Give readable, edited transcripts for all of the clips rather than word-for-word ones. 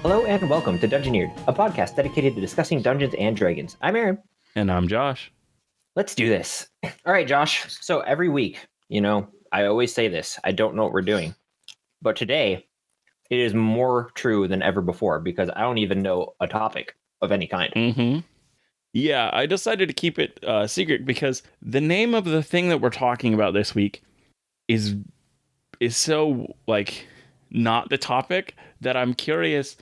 Hello and welcome to Dungeoneered, a podcast dedicated to discussing Dungeons and Dragons. I'm Aaron. And I'm Josh. Let's do this. All right, Josh. So every week, I always say this. I don't know what we're doing. But today, it is more true than ever before because I don't even know a topic of any kind. Mm-hmm. Yeah, I decided to keep it secret because the name of the thing that we're talking about this week is so, not the topic that I'm curious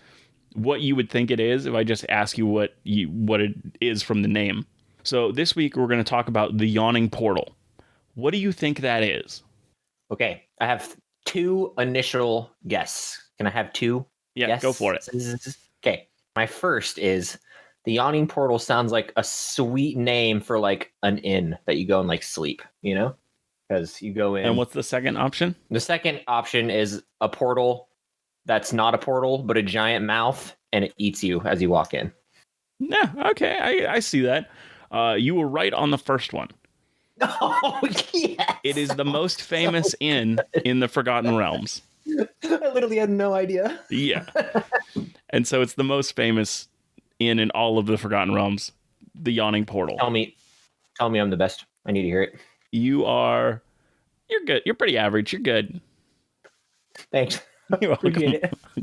what you would think it is if I just ask you what it is from the name. So this week we're going to talk about the Yawning Portal. What do you think that is? Okay, I have two initial guesses. Can I have two? Yeah, guesses? Go for it. Okay, my first is the Yawning Portal sounds like a sweet name for an inn that you go and sleep, because you go in. And what's the second option? The second option is a portal that's not a portal, but a giant mouth, and it eats you as you walk in. Yeah, okay, I see that. You were right on the first one. Oh, yes! It is the most famous inn in the Forgotten Realms. I literally had no idea. Yeah. And so it's the most famous inn in all of the Forgotten Realms, the Yawning Portal. Tell me I'm the best. I need to hear it. You're good. You're pretty average. You're good. Thanks. You're welcome.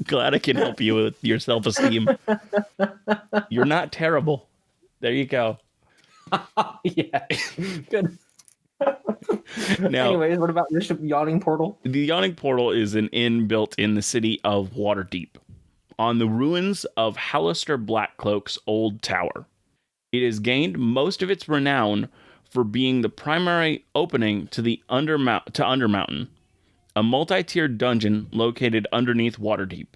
Glad I can help you with your self-esteem. You're not terrible. There you go. Yeah. Good. Now, anyways, what about this Yawning Portal? The Yawning Portal is an inn built in the city of Waterdeep, on the ruins of Hallister Blackcloak's old tower. It has gained most of its renown for being the primary opening to the Undermountain, a multi-tiered dungeon located underneath Waterdeep.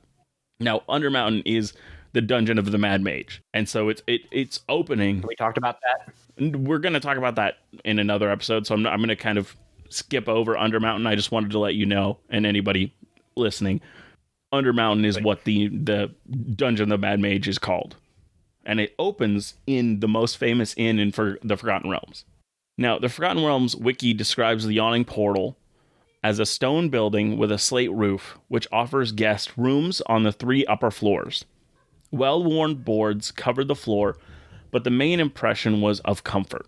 Now, Undermountain is the dungeon of the Mad Mage, and so it's opening. We talked about that. We're going to talk about that in another episode, so I'm going to kind of skip over Undermountain. I just wanted to let you know, and anybody listening, Undermountain is what the dungeon of the Mad Mage is called, and it opens in the most famous inn in the Forgotten Realms. Now, the Forgotten Realms wiki describes the Yawning Portal as a stone building with a slate roof, which offers guests rooms on the 3 upper floors. Well-worn boards covered the floor, but the main impression was of comfort.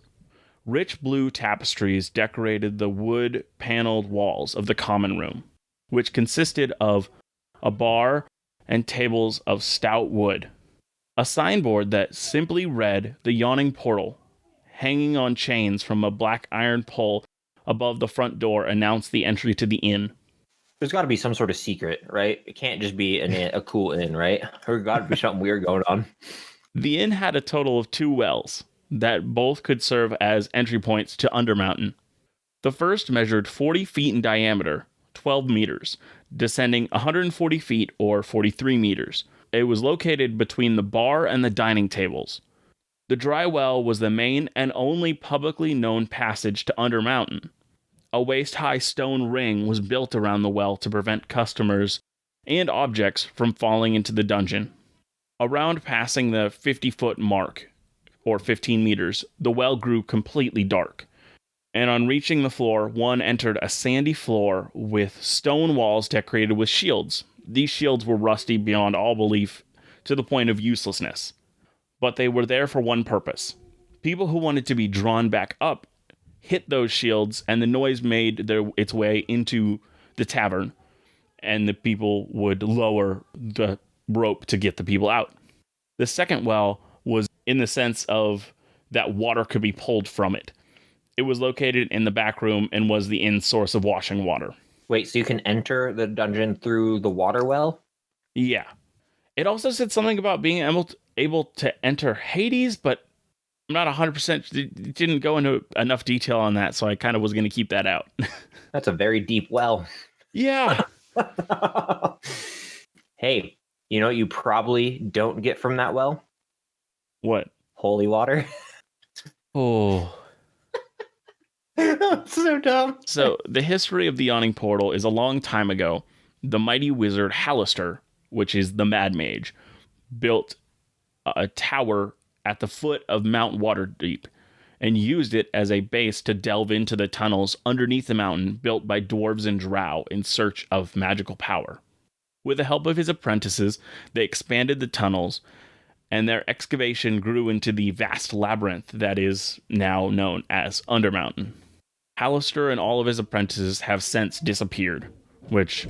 Rich blue tapestries decorated the wood-paneled walls of the common room, which consisted of a bar and tables of stout wood. A signboard that simply read "The Yawning Portal," hanging on chains from a black iron pole above the front door, announced the entry to the inn. There's got to be some sort of secret, right? It can't just be a cool inn, right? There's got to be something weird going on. The inn had a total of 2 wells that both could serve as entry points to Undermountain. The first measured 40 feet in diameter, 12 meters, descending 140 feet or 43 meters. It was located between the bar and the dining tables. The dry well was the main and only publicly known passage to Undermountain. A waist-high stone ring was built around the well to prevent customers and objects from falling into the dungeon. Around passing the 50-foot mark, or 15 meters, the well grew completely dark, and on reaching the floor, one entered a sandy floor with stone walls decorated with shields. These shields were rusty beyond all belief, to the point of uselessness, but they were there for one purpose. People who wanted to be drawn back up hit those shields, and the noise made its way into the tavern, and the people would lower the rope to get the people out. The second well was in the sense of that water could be pulled from it. It was located in the back room and was the inn's source of washing water. Wait, so you can enter the dungeon through the water well? Yeah. It also said something about being able to enter Hades, but I'm not 100%. It didn't go into enough detail on that, so I kind of was going to keep that out. That's a very deep well. Yeah. Hey, you know what you probably don't get from that well? What? Holy water. Oh. So dumb. So, the history of the Yawning Portal is a long time ago. The mighty wizard Hallister, which is the Mad Mage, built a tower at the foot of Mount Waterdeep and used it as a base to delve into the tunnels underneath the mountain built by dwarves and drow in search of magical power. With the help of his apprentices, they expanded the tunnels, and their excavation grew into the vast labyrinth that is now known as Undermountain. Hallister and all of his apprentices have since disappeared, which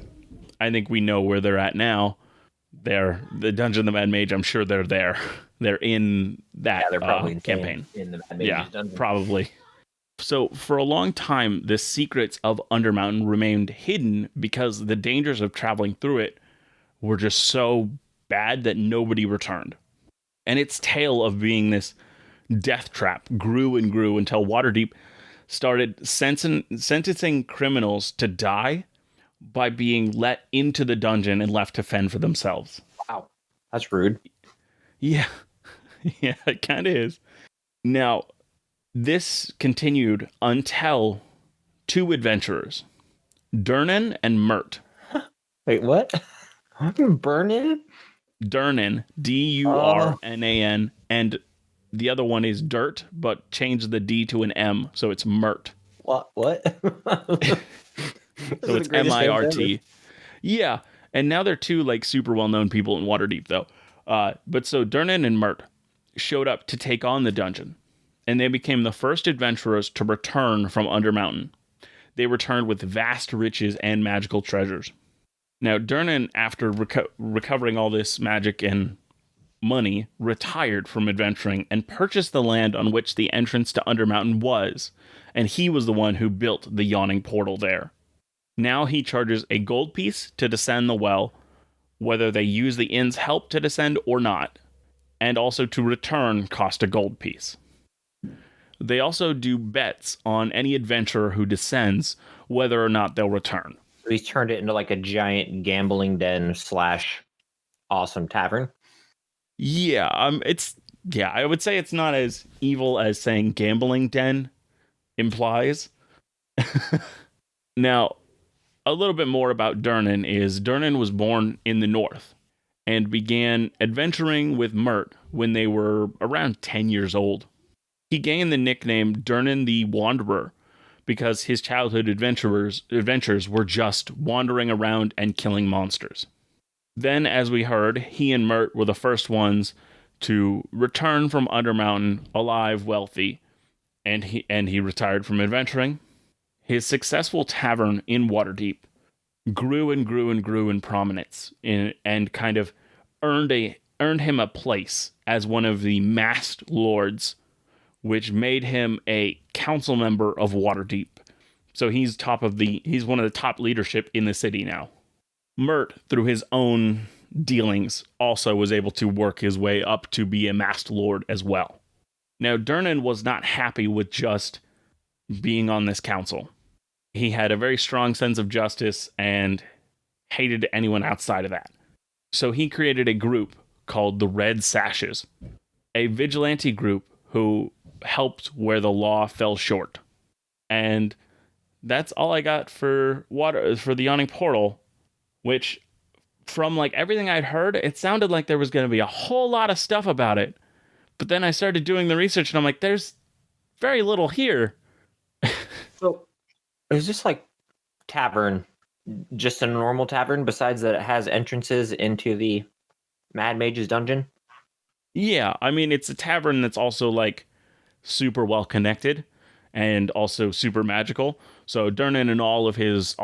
I think we know where they're at now. They're the Dungeon of the Mad Mage. I'm sure they're there. They're in that they're probably campaign. In the Mad Mage's dungeon. Probably. So for a long time, the secrets of Undermountain remained hidden because the dangers of traveling through it were just so bad that nobody returned. And its tale of being this death trap grew and grew until Waterdeep started sentencing criminals to die by being let into the dungeon and left to fend for themselves. Wow, that's rude. Yeah, yeah, it kind of is. Now, this continued until two adventurers, Durnan and Mert. Wait, what? Burnin? Durnan, Durnan, and the other one is Dirt, but change the D to an M, so it's Mert. What? So it's Mirt. Yeah, and now they're two like super well-known people in Waterdeep, though. But so Durnan and Mert showed up to take on the dungeon, and they became the first adventurers to return from Undermountain. They returned with vast riches and magical treasures. Now, Durnan, after recovering all this magic and money, retired from adventuring and purchased the land on which the entrance to Undermountain was, and he was the one who built the Yawning Portal there. Now he charges a gold piece to descend the well, whether they use the inn's help to descend or not, and also to return cost a gold piece. They also do bets on any adventurer who descends, whether or not they'll return. So he's turned it into like a giant gambling den / awesome tavern. Yeah, I would say it's not as evil as saying gambling den implies. Now, a little bit more about Durnan is Durnan was born in the north and began adventuring with Mert when they were around 10 years old. He gained the nickname Durnan the Wanderer because his childhood adventures were just wandering around and killing monsters. Then, as we heard, he and Mert were the first ones to return from Undermountain alive, wealthy, and he retired from adventuring. His successful tavern in Waterdeep grew and grew and grew in prominence and kind of earned him a place as one of the masked lords, which made him a council member of Waterdeep. So he's one of the top leadership in the city now. Mert, through his own dealings, also was able to work his way up to be a masked lord as well. Now, Durnan was not happy with just being on this council. He had a very strong sense of justice and hated anyone outside of that. So he created a group called the Red Sashes, a vigilante group who helped where the law fell short. And that's all I got for the Yawning Portal, which, from like everything I'd heard, it sounded like there was going to be a whole lot of stuff about it. But then I started doing the research and I'm like, there's very little here. So is this like tavern just a normal tavern besides that it has entrances into the Mad Mage's dungeon? Yeah, I mean, it's a tavern that's also like super well connected and also super magical. So Durnan and all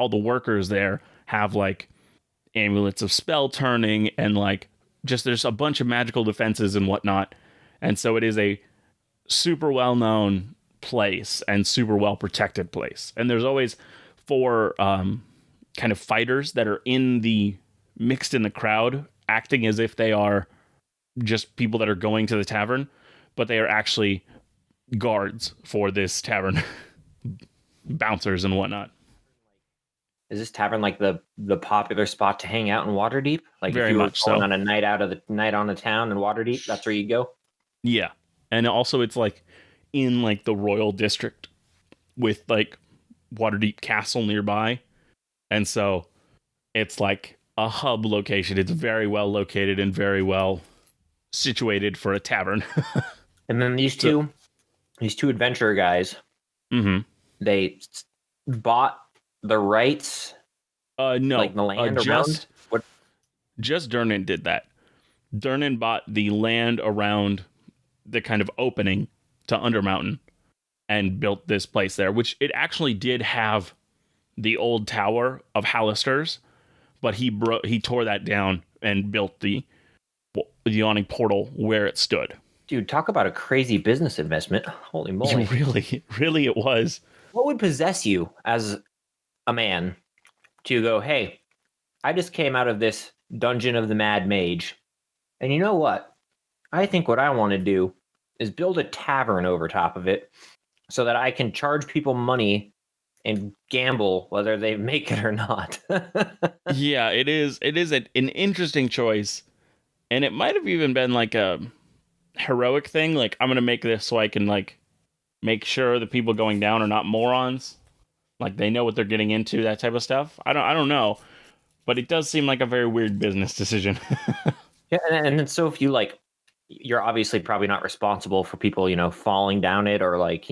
the workers there have like amulets of spell turning and like just there's a bunch of magical defenses and whatnot. And so it is a super well known place and super well protected place. And there's always 4 kind of fighters that are mixed in the crowd, acting as if they are just people that are going to the tavern, but they are actually guards for this tavern, bouncers and whatnot. Is this tavern like the popular spot to hang out in Waterdeep? Like very if you were much so. on a night on the town in Waterdeep, that's where you go? Yeah. And also it's like in like the royal district with like Waterdeep Castle nearby. And so it's like a hub location. It's very well located and very well situated for a tavern. And then these two adventurer guys, they bought the rights, no, like the land around. What? Just Durnan did that. Durnan bought the land around the kind of opening to Undermountain and built this place there, which it actually did have the old tower of Hallister's, but he tore that down and built the Yawning Portal where it stood. Dude, talk about a crazy business investment. Holy moly. Really it was. What would possess you as a man to go, hey, I just came out of this Dungeon of the Mad Mage, and you know what? I think what I want to do is build a tavern over top of it so that I can charge people money and gamble whether they make it or not. Yeah, it is an interesting choice, and it might have even been like a heroic thing. Like, I'm gonna make this so I can like make sure the people going down are not morons, like they know what they're getting into, that type of stuff. I don't know, but it does seem like a very weird business decision. Yeah, and so if you like, you're obviously probably not responsible for people, falling down it or like,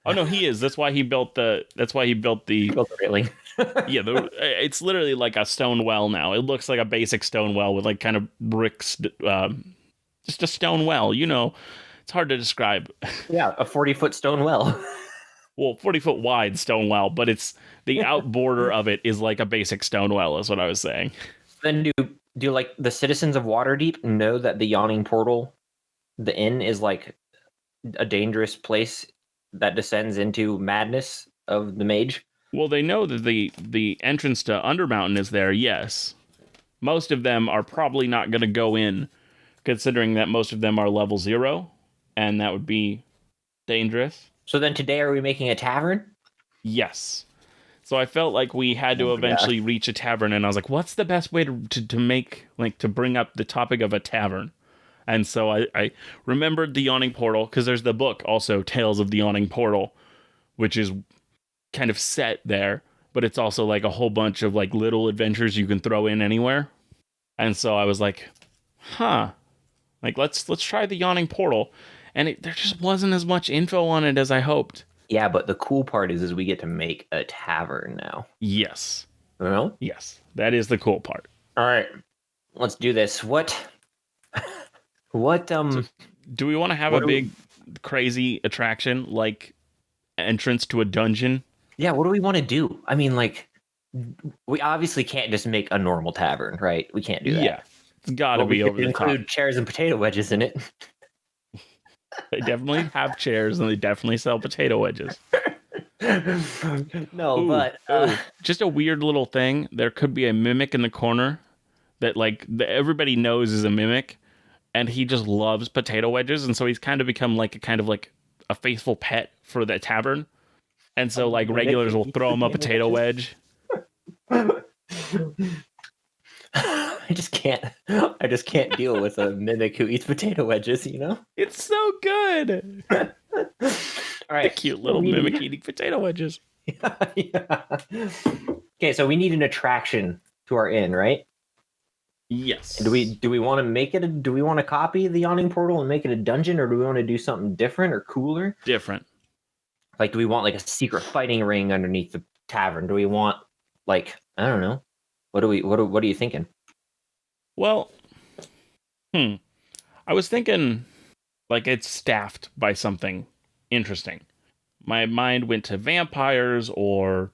Oh no, he is. That's why he built the. built the railing. Yeah, it's literally like a stone well now. It looks like a basic stone well with like kind of bricks, just a stone well. It's hard to describe. Yeah, a 40-foot stone well. Well, 40-foot wide stone well, but it's the out border of it is like a basic stone well, is what I was saying. Then do like the citizens of Waterdeep know that the Yawning Portal, the inn, is like a dangerous place that descends into madness of the mage? Well, they know that the entrance to Undermountain is there, yes. Most of them are probably not going to go in, considering that most of them are level 0, and that would be dangerous. So then today, are we making a tavern? Yes. So I felt like we had to eventually reach a tavern, and I was like, what's the best way to make, like, to bring up the topic of a tavern? And so I remembered the Yawning Portal, because there's the book also, Tales of the Yawning Portal, which is kind of set there, but it's also like a whole bunch of like little adventures you can throw in anywhere. And so I was like, like let's try the Yawning Portal. And there just wasn't as much info on it as I hoped. Yeah, but the cool part is we get to make a tavern now. Yes. Well? Yes, that is the cool part. All right, let's do this. What So do we want to have a big crazy attraction like entrance to a dungeon? Yeah, what do we want to do? I mean, like, we obviously can't just make a normal tavern, right? We can't do that. Yeah, it's got to be over the top. Include chairs and potato wedges in it. They definitely have chairs, and they definitely sell potato wedges. No, but just a weird little thing. There could be a mimic in the corner that everybody knows is a mimic, and he just loves potato wedges, and so he's kind of become like a faithful pet for the tavern. And so like regulars will throw him a potato wedge. I just can't deal with a mimic who eats potato wedges, It's so good. All right. The cute little mimic eating potato wedges. Yeah. Okay, so we need an attraction to our inn, right? Yes. Do we want to make it do we want to copy the Yawning Portal and make it a dungeon, or do we want to do something different or cooler? Different. Like, do we want like a secret fighting ring underneath the tavern? Do we want like, I don't know. What are you thinking? Well, I was thinking like it's staffed by something interesting. My mind went to vampires, or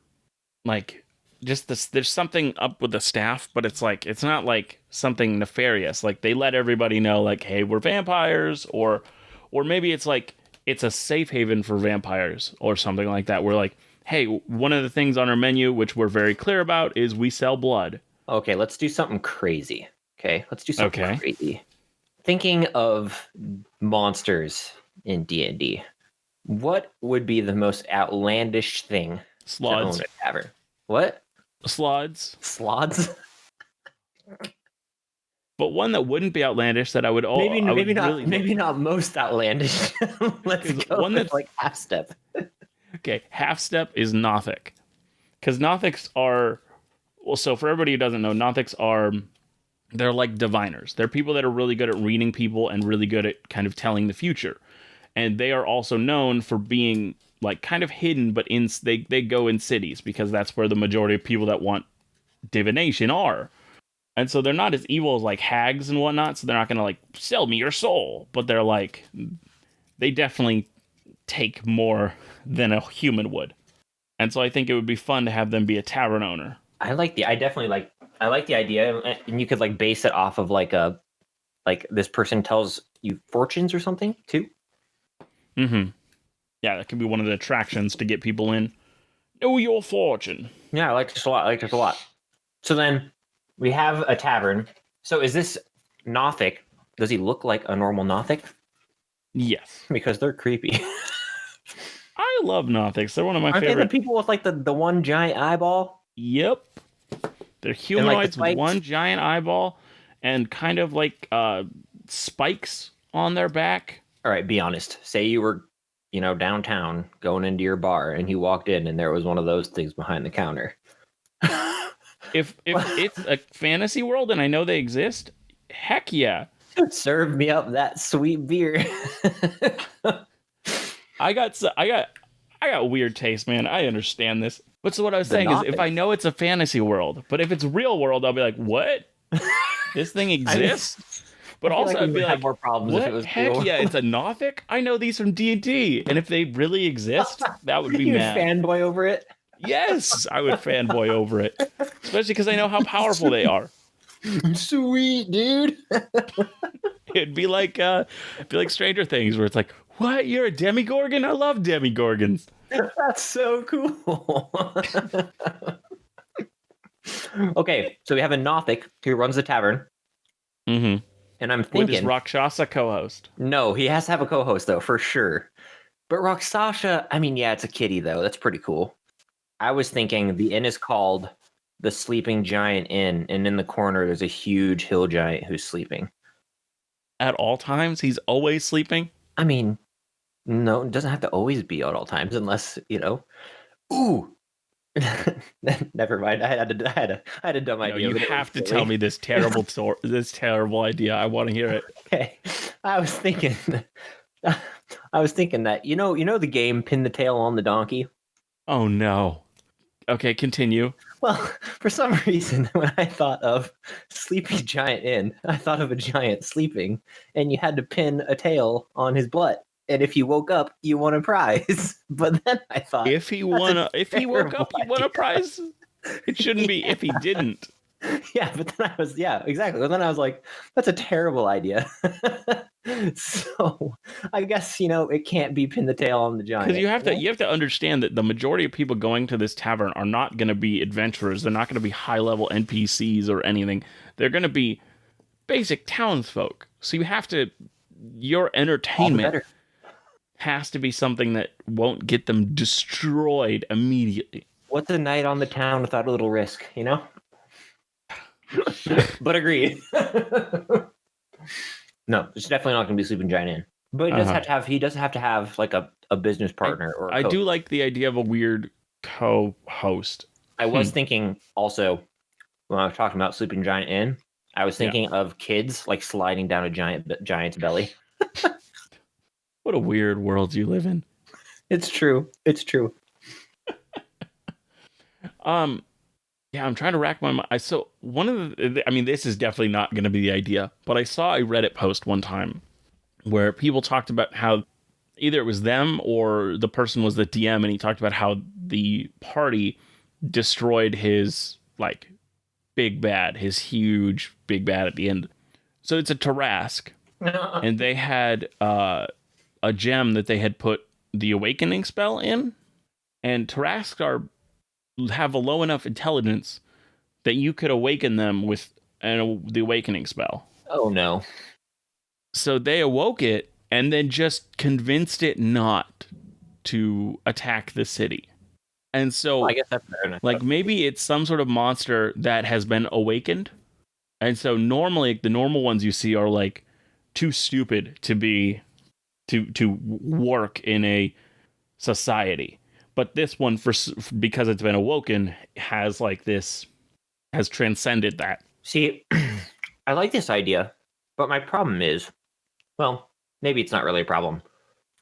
like just this, there's something up with the staff, but it's not like something nefarious. Like they let everybody know like, hey, we're vampires, or maybe it's like it's a safe haven for vampires or something like that. We're like, hey, one of the things on our menu, which we're very clear about, is we sell blood. Okay, let's do something crazy. Okay, let's do something crazy. Thinking of monsters in D&D, what would be the most outlandish thing to own a tavern? What? Slods. Slods? But one that wouldn't be outlandish that I would maybe not most outlandish. Let's go one that's like half step. Okay, half step is Nothic. Because Nothics are, well, so for everybody who doesn't know, Nothics are, they're like diviners. They're people that are really good at reading people and really good at kind of telling the future. And they are also known for being like kind of hidden, but they go in cities because that's where the majority of people that want divination are. And so they're not as evil as like hags and whatnot. So they're not going to like sell me your soul, but they're like, they definitely take more than a human would. And so I think it would be fun to have them be a tavern owner. I like the idea, and you could like base it off of like this person tells you fortunes or something too. Mm-hmm. Yeah, that could be one of the attractions to get people in. Know your fortune. Yeah, I like this a lot. So then we have a tavern. So is this Nothic? Does he look like a normal Nothic? Yes. Because they're creepy. I love Nothics. They're one of my Aren't favorite. they the people with like the one giant eyeball? Yep. They're humanoids with one giant eyeball and kind of like spikes on their back. All right, be honest. Say you were, downtown going into your bar and you walked in and there was one of those things behind the counter. If it's a fantasy world and I know they exist, heck yeah. Serve me up that sweet beer. I got weird taste, man. I understand this. But so what I was saying is, if I know it's a fantasy world, but if it's real world, I'll be like, what? This thing exists? But also, I'd be like, more problems what? If it was Heck real. yeah, it's a Nothic? I know these from D&D. And if they really exist, that would be You'd mad. fanboy over it? Yes, I would fanboy over it. Especially because I know how powerful they are. Sweet, dude. It'd be like Stranger Things, where it's like, what? You're a demigorgon? I love demigorgons. That's so cool. Okay, so we have a Nothic who runs the tavern. Mm-hmm. And I'm With thinking... his Rakshasa co-host. No, he has to have a co-host, though, for sure. But Rakshasa, I mean, yeah, it's a kitty, though. That's pretty cool. I was thinking the inn is called the Sleeping Giant Inn, and in the corner there's a huge hill giant who's sleeping. At all times? He's always sleeping? I mean, no, it doesn't have to always be at all times, unless, Ooh! Never mind. I had a dumb idea. You have to tell me this terrible idea. I want to hear it. Okay. I was thinking that, the game Pin the Tail on the Donkey? Oh, no. Okay, continue. Well, for some reason, when I thought of Sleepy Giant Inn, I thought of a giant sleeping, and you had to pin a tail on his butt. And if you woke up, you won a prize. But then I thought, if he woke up, he won a prize. It shouldn't be if he didn't. Yeah, but then exactly. But then I was like, that's a terrible idea. So I guess, it can't be Pin the Tail on the Giant. Because you have to understand that the majority of people going to this tavern are not going to be adventurers. They're not going to be high level NPCs or anything. They're going to be basic townsfolk. So your entertainment has to be something that won't get them destroyed immediately. What's a night on the town without a little risk, But agreed. No, it's definitely not going to be Sleeping Giant Inn. But he does have to have like a business partner. I do like the idea of a weird co-host. I was thinking also, when I was talking about Sleeping Giant Inn, I was thinking of kids like sliding down a giant's belly. What a weird world you live in. It's true. Yeah, I'm trying to rack my mind. So this is definitely not going to be the idea, but I saw a Reddit post one time where people talked about how either it was them or the person was the DM, and he talked about how the party destroyed his his huge big bad at the end. So it's a Tarask, and they had a gem that they had put the awakening spell in, and Tarask have a low enough intelligence that you could awaken them with the awakening spell. Oh no. So they awoke it and then just convinced it not to attack the city. And so I guess that's fair enough. Like maybe it's some sort of monster that has been awakened. And so normally the normal ones you see are like too stupid to be to work in a society. But this one, because it's been awoken, has transcended that. See, I like this idea, but my problem is, well, maybe it's not really a problem.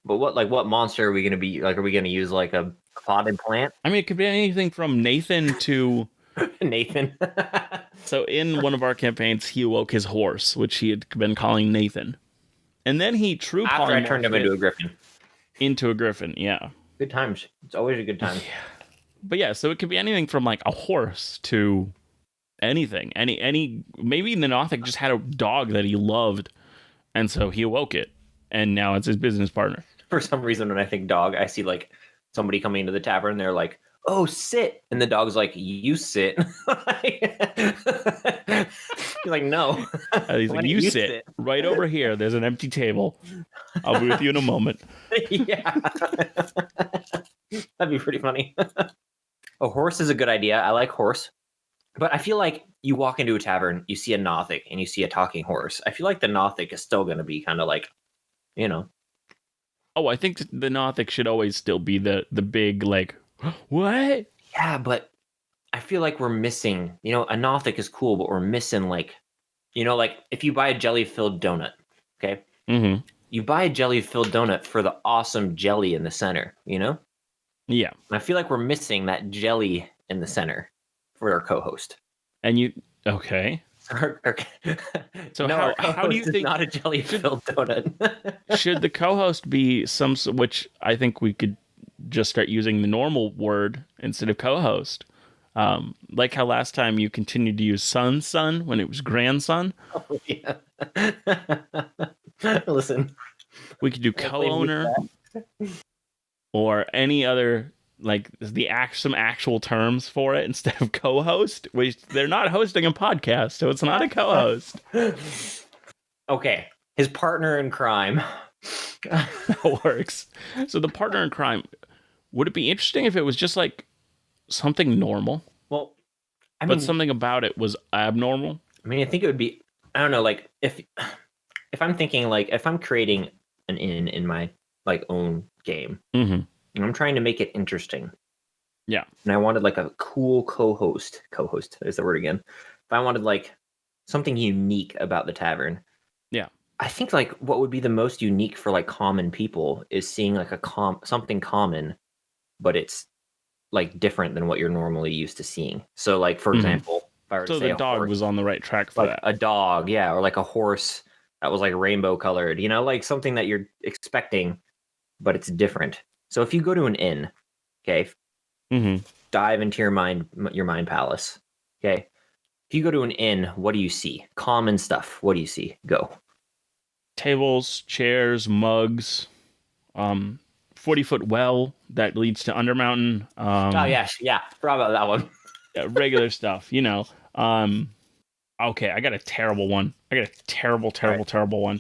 But what monster are we going to be? Like, are we going to use like a potted plant? I mean, it could be anything from Nathan to Nathan. So in one of our campaigns, he awoke his horse, which he had been calling Nathan. And then he true After I polymorphed turned him into a griffin. into a griffin, yeah. Good times. It's always a good time. But yeah, so it could be anything from like a horse to anything. Any maybe the Nothic just had a dog that he loved, and so he awoke it, and now it's his business partner. For some reason, when I think dog, I see like somebody coming into the tavern, they're like, "Oh, sit," and the dog's like, "You sit." He's like, "No." He's like, "You sit right over here. There's an empty table. I'll be with you in a moment." Yeah, that'd be pretty funny. A horse is a good idea. I like horse, but I feel like you walk into a tavern, you see a Nothic, and you see a talking horse. I feel like the Nothic is still going to be kind of like, you know. Oh, I think the Nothic should always still be the big, like, what? Yeah, but I feel like we're missing, a Nothic is cool, but we're missing like, like if you buy a jelly-filled donut, okay? Mm-hmm. You buy a jelly-filled donut for the awesome jelly in the center, Yeah. I feel like we're missing that jelly in the center for our co-host. And you, okay. So no, how do you think not a jelly-filled donut? Should the co-host be which I think we could just start using the normal word instead of co-host, like how last time you continued to use son when it was grandson. Oh, yeah. Listen, we could do co-owner or any other, like some actual terms for it instead of co-host, which they're not hosting a podcast, so it's not a co-host. Okay, his partner in crime. That works. So the partner in crime, would it be interesting if it was just like something normal? Well, but something about it was abnormal? I mean, I think it would be, I don't know, like if I'm thinking like if I'm creating an inn in my like own game, mm-hmm. and I'm trying to make it interesting. Yeah. And I wanted like a cool co-host is the word again. If I wanted like something unique about the tavern. Yeah. I think like what would be the most unique for like common people is seeing like something common, but it's like different than what you're normally used to seeing. So like, for example, if I were to say the dog horse, was on the right track for like that. A dog, yeah, or like a horse that was like rainbow colored, like something that you're expecting, but it's different. So if you go to an inn, okay, dive into your mind palace, okay. If you go to an inn, what do you see? Common stuff. What do you see? Go. Tables, chairs, mugs, 40-foot well that leads to Undermountain. Oh yeah, forgot about that one. Yeah, regular stuff, Okay, I got a terrible one. I got a terrible one.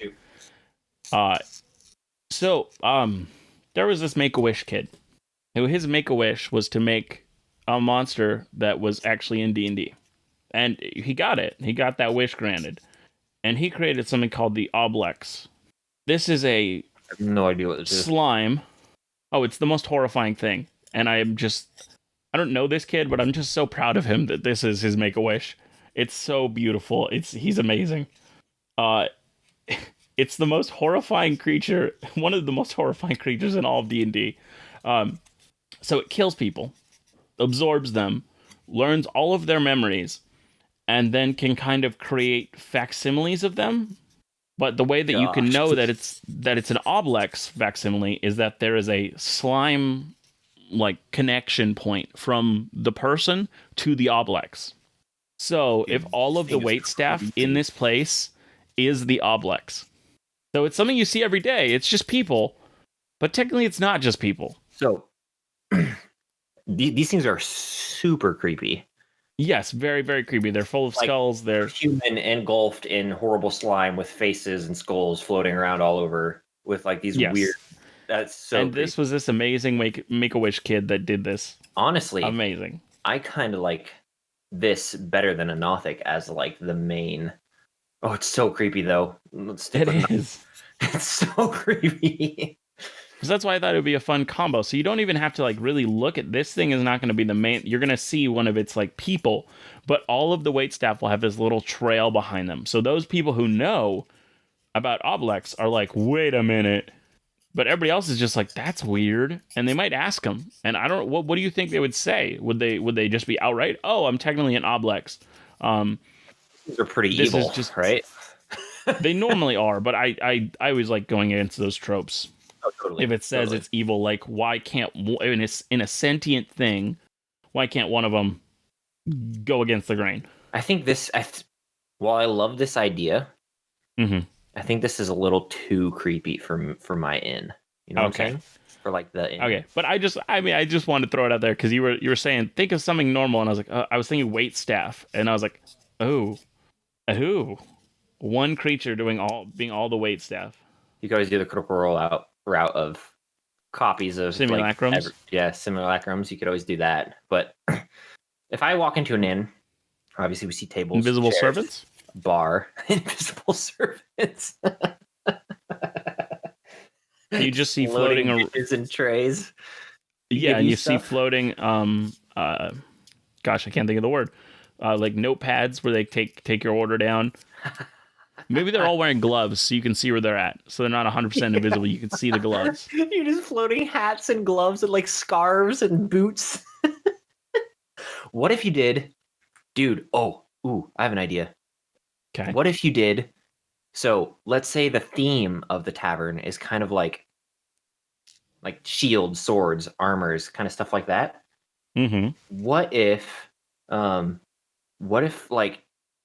So there was this Make-A-Wish kid who his Make-A-Wish was to make a monster that was actually in D&D. And he got it. He got that wish granted. And he created something called the Oblex. This is I have no idea what this is. Slime. Oh, it's the most horrifying thing. And I don't know this kid, but I'm just so proud of him that this is his Make-A-Wish. It's so beautiful. He's amazing. It's the most horrifying creature, one of the most horrifying creatures in all of D&D. So it kills people, absorbs them, learns all of their memories, and then can kind of create facsimiles of them. But the way that you can know that it's an Oblex facsimile is that there is a slime like connection point from the person to the Oblex. So if all of the waitstaff in this place is the Oblex. So it's something you see every day. It's just people, but technically it's not just people. So these things are super creepy. Yes, very, very creepy. They're full of skulls. They're human engulfed in horrible slime with faces and skulls floating around all over with like these weird. That's so. And this was this amazing Make-A-Wish kid that did this. Honestly, amazing. I kind of like this better than a Nothic as like the main. Oh, it's so creepy though. It is. It's so creepy. Because that's why I thought it would be a fun combo. So you don't even have to like really look at this thing is not going to be the main. You're going to see one of its like people, but all of the waitstaff will have this little trail behind them. So those people who know about Oblex are like, wait a minute. But everybody else is just like, that's weird. And they might ask them. And I don't, what do you think they would say? Would they just be outright, oh, I'm technically an Oblex. These are pretty This is evil, just right? they normally are, but I always like going against those tropes. Oh, If totally, it says totally. it's evil, like why can't in a sentient thing, why can't one of them go against the grain? I think this. While I love this idea, Hmm. I think this is a little too creepy for my inn. You know what I'm Okay. saying? For like the inn. Okay, but I just wanted to throw it out there because you were saying think of something normal, and I was like, I was thinking wait staff, and I was like, oh, who? One creature being all the wait staff. You could always do the critical route of copies of like Simulacrums. simulacrums. You could always do that. But if I walk into an inn, obviously we see tables, Invisible chairs, servants. bar, invisible servants, You just see floating floating. dishes and trays. Yeah, Give and you you see stuff. floating. Gosh, I can't think of the word. Like notepads where they take your order down. Maybe they're all wearing gloves so you can see where they're at. So they're not 100% invisible. You can see the gloves. You're just floating hats and gloves and like scarves and boots. What if you did, dude? Oh, ooh, I have an idea. Okay. What if you did? So let's say the theme of the tavern is kind of like shields, swords, armors, kind of stuff like that. Mm-hmm. What if, um, what if like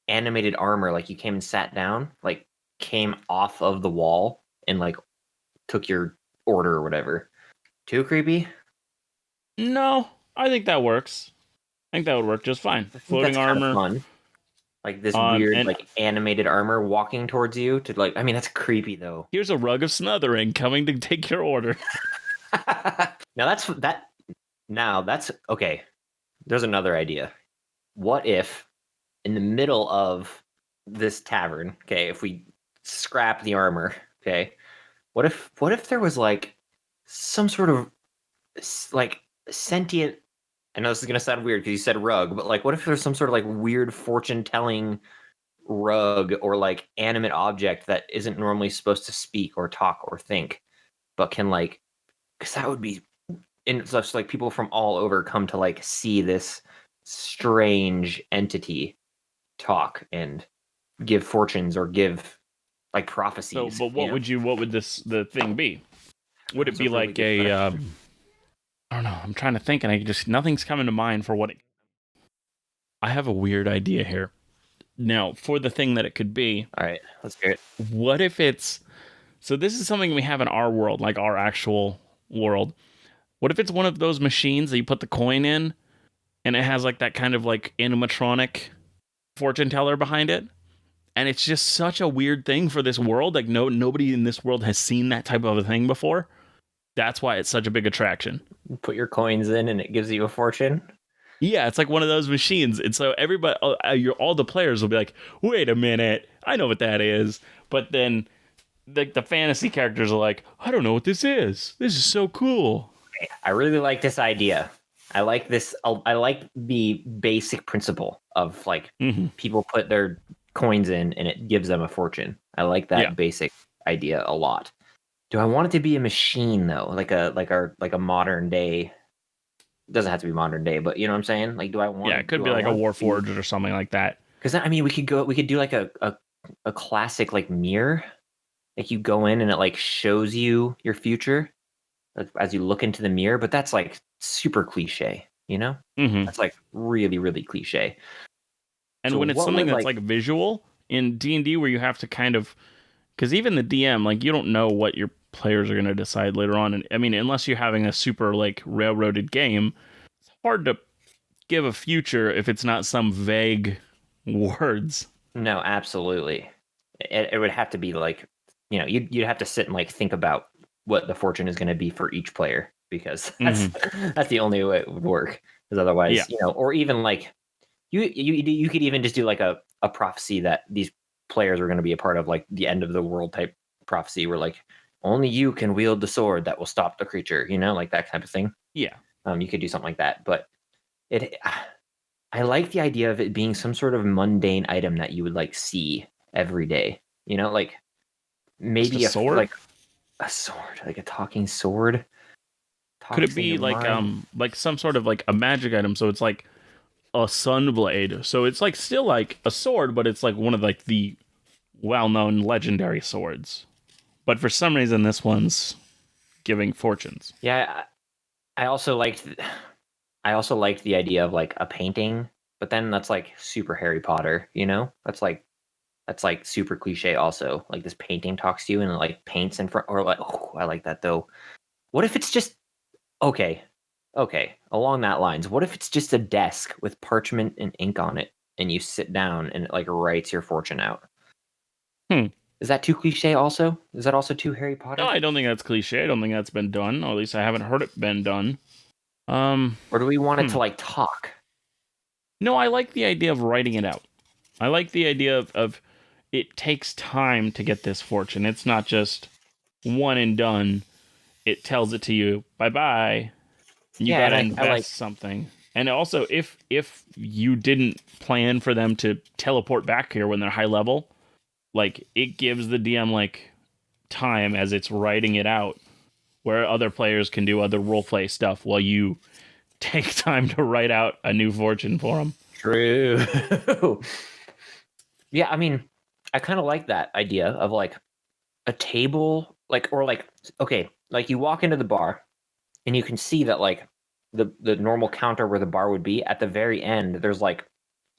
animated armor, like you came and sat down, like came off of the wall and like took your order or whatever? Too creepy? No, I think that works. I think that would work just fine. I think Floating that's kind of armor. fun. Like this weird, And like animated armor walking towards you to like. I mean, that's creepy though. here's a rug of smothering coming to take your order. Now that's that. Now that's okay. There's another idea. What if in the middle of this tavern, okay, if we scrap the armor, okay, what if there was like some sort of like sentient, I know this is gonna sound weird because you said rug, but like what if there's some sort of like weird fortune telling rug or like animate object that isn't normally supposed to speak or talk or think, but can like, because that would be, and such like people from all over come to like see this strange entity talk and give fortunes or give like So, prophecies. but what would the thing be? Would it That's a be really like good a question. I don't know. I'm trying to think, and I just nothing's coming to mind for what it. I have a weird idea here. Now, for the thing that it could be, All right, let's hear it. what if it's so? This is something we have in our world, like our actual world. What if it's one of those machines that you put the coin in, and it has like that kind of like animatronic fortune teller behind it, and it's just such a weird thing for this world. Like nobody in this world has seen that type of a thing before. That's why it's such a big attraction. Put your coins in and it gives you a fortune. Yeah, it's like one of those machines, and so everybody, all the players will be like, "Wait a minute, I know what that is." But then, the fantasy characters are like, "I don't know what this is. This is so cool." I really like this idea. I like this. I like the basic principle of like Hmm. people put their coins in and it gives them a fortune. I like that Yeah, basic idea a lot. Do I want it to be a machine though, like a modern day? It doesn't have to be modern day, but you know what I'm saying. Like, do I yeah, want? it could Do be I like a want? Warforged or something like that. Because I mean, we could do like a classic like mirror. Like you go in and it like shows you your future like, as you look into the mirror, but that's like super cliche, you know? Hmm. That's like really, really cliche. And So when it's what something would that's like like visual in D&D, where you have to kind of, because even the DM, like you don't know what your players are going to decide later on, and I mean, unless you're having a super like railroaded game, it's hard to give a future if it's not some vague words. no, absolutely. It would have to be like, you'd have to sit and like think about what the fortune is going to be for each player because that's Hmm. that's the only way it would work. Because Yeah. otherwise, or even like you could even just do like a prophecy that these players are going to be a part of, like the end of the world type prophecy, where like only you can wield the sword that will stop the creature, like that type of thing. Yeah. You could do something like that, but it. I like the idea of it being some sort of mundane item that you would like see every day. Like Just a maybe sword? like a sword, like a talking sword Could it talks in be your mind. like some sort of like a magic item? So it's like a sun blade. So it's like still like a sword, but it's like one of like the well-known legendary swords. But for some reason, this one's giving fortunes. Yeah, I also liked the idea of like a painting, but then that's like super Harry Potter, you know? That's like super cliche also. Like this painting talks to you and it like paints in front, or like, oh, I like that though. What if it's just okay, along that lines, what if it's just a desk with parchment and ink on it and you sit down and it like writes your fortune out? Hmm. Is that too cliche also? Is that also too Harry Potter? No, I don't think that's cliche. I don't think that's been done, or at least I haven't heard it been done. Or do we want it to like talk? No, I like the idea of writing it out. I like the idea of it takes time to get this fortune. It's not just one and done. It tells it to you, bye bye. You Yeah, gotta and I invest like something. And also, if you didn't plan for them to teleport back here when they're high level, like it gives the DM like time as it's writing it out, where other players can do other roleplay stuff while you take time to write out a new fortune for them. true. Yeah, I mean, I kind of like that idea of like a table, like, or like, okay, like you walk into the bar and you can see that like the normal counter where the bar would be at the very end, there's like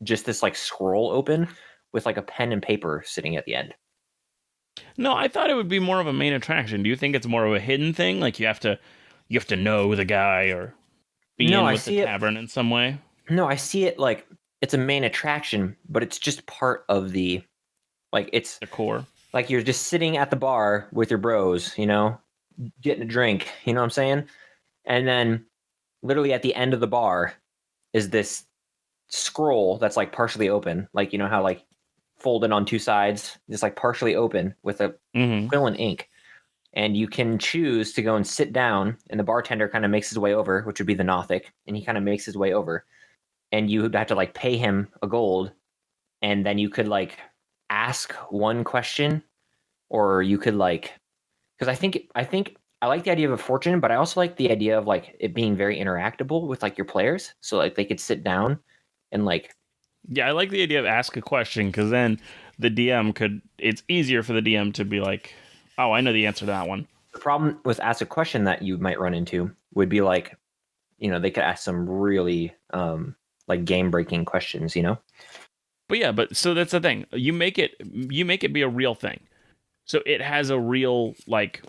just this like scroll open with like a pen and paper sitting at the end. No, I thought it would be more of a main attraction. Do you think it's more of a hidden thing? Like you have to know the guy or be No, in I with the see it. tavern in some way? No, I see it like it's a main attraction, but it's just part of the like it's The core. like you're just sitting at the bar with your bros, you know, getting a drink, you know what I'm saying? And then literally at the end of the bar is this scroll that's like partially open, like you know how like folded on two sides, just like partially open with a Mm-hmm. quill and ink. And you can choose to go and sit down, and the bartender kind of makes his way over, which would be the Nothic, and he kind of makes his way over. And you would have to like pay him a gold, and then you could like ask one question, or you could like because I think I like the idea of a fortune, but I also like the idea of like it being very interactable with like your players. So like they could sit down and like Yeah, I like the idea of ask a question because then the DM could. It's easier for the DM to be like, "Oh, I know the answer to that one." the problem with ask a question that you might run into would be like, you know, they could ask some really like game breaking questions, you know? But yeah, but so that's the thing. You make it be a real thing. So it has a real like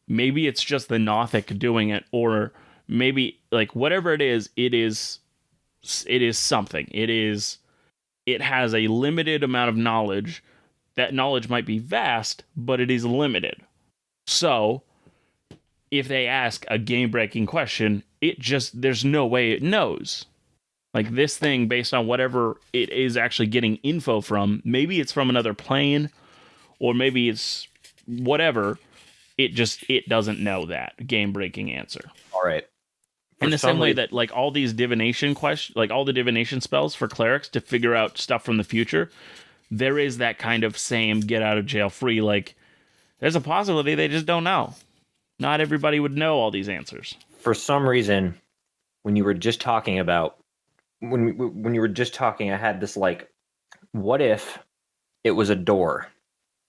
maybe it's just the Nothic doing it, or maybe like whatever it is something. It has a limited amount of knowledge. That knowledge might be vast, but it is limited. So if they ask a game breaking question, there's no way it knows. Like this thing, based on whatever it is actually getting info from, maybe it's from another plane, or maybe it's whatever. It doesn't know that game breaking answer. All right. In the same way that like all these divination questions, like all the divination spells for clerics to figure out stuff from the future, there is that kind of same get out of jail free. Like there's a possibility they just don't know. Not everybody would know all these answers. For some reason, when you were just talking about when you were just talking, I had this like, what if it was a door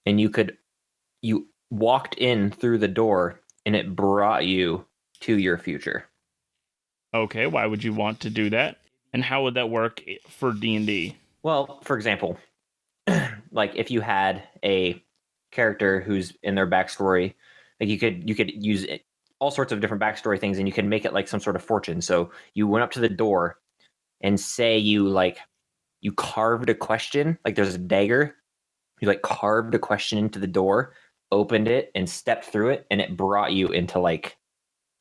and you walked in through the door and it brought you to your future? Okay, why would you want to do that? And how would that work for D&D? Well, for example, like if you had a character who's in their backstory, like you could use all sorts of different backstory things, and you can make it like some sort of fortune. So you went up to the door and say you carved a question, like there's a dagger, you like carved a question into the door, opened it and stepped through it, and it brought you into like,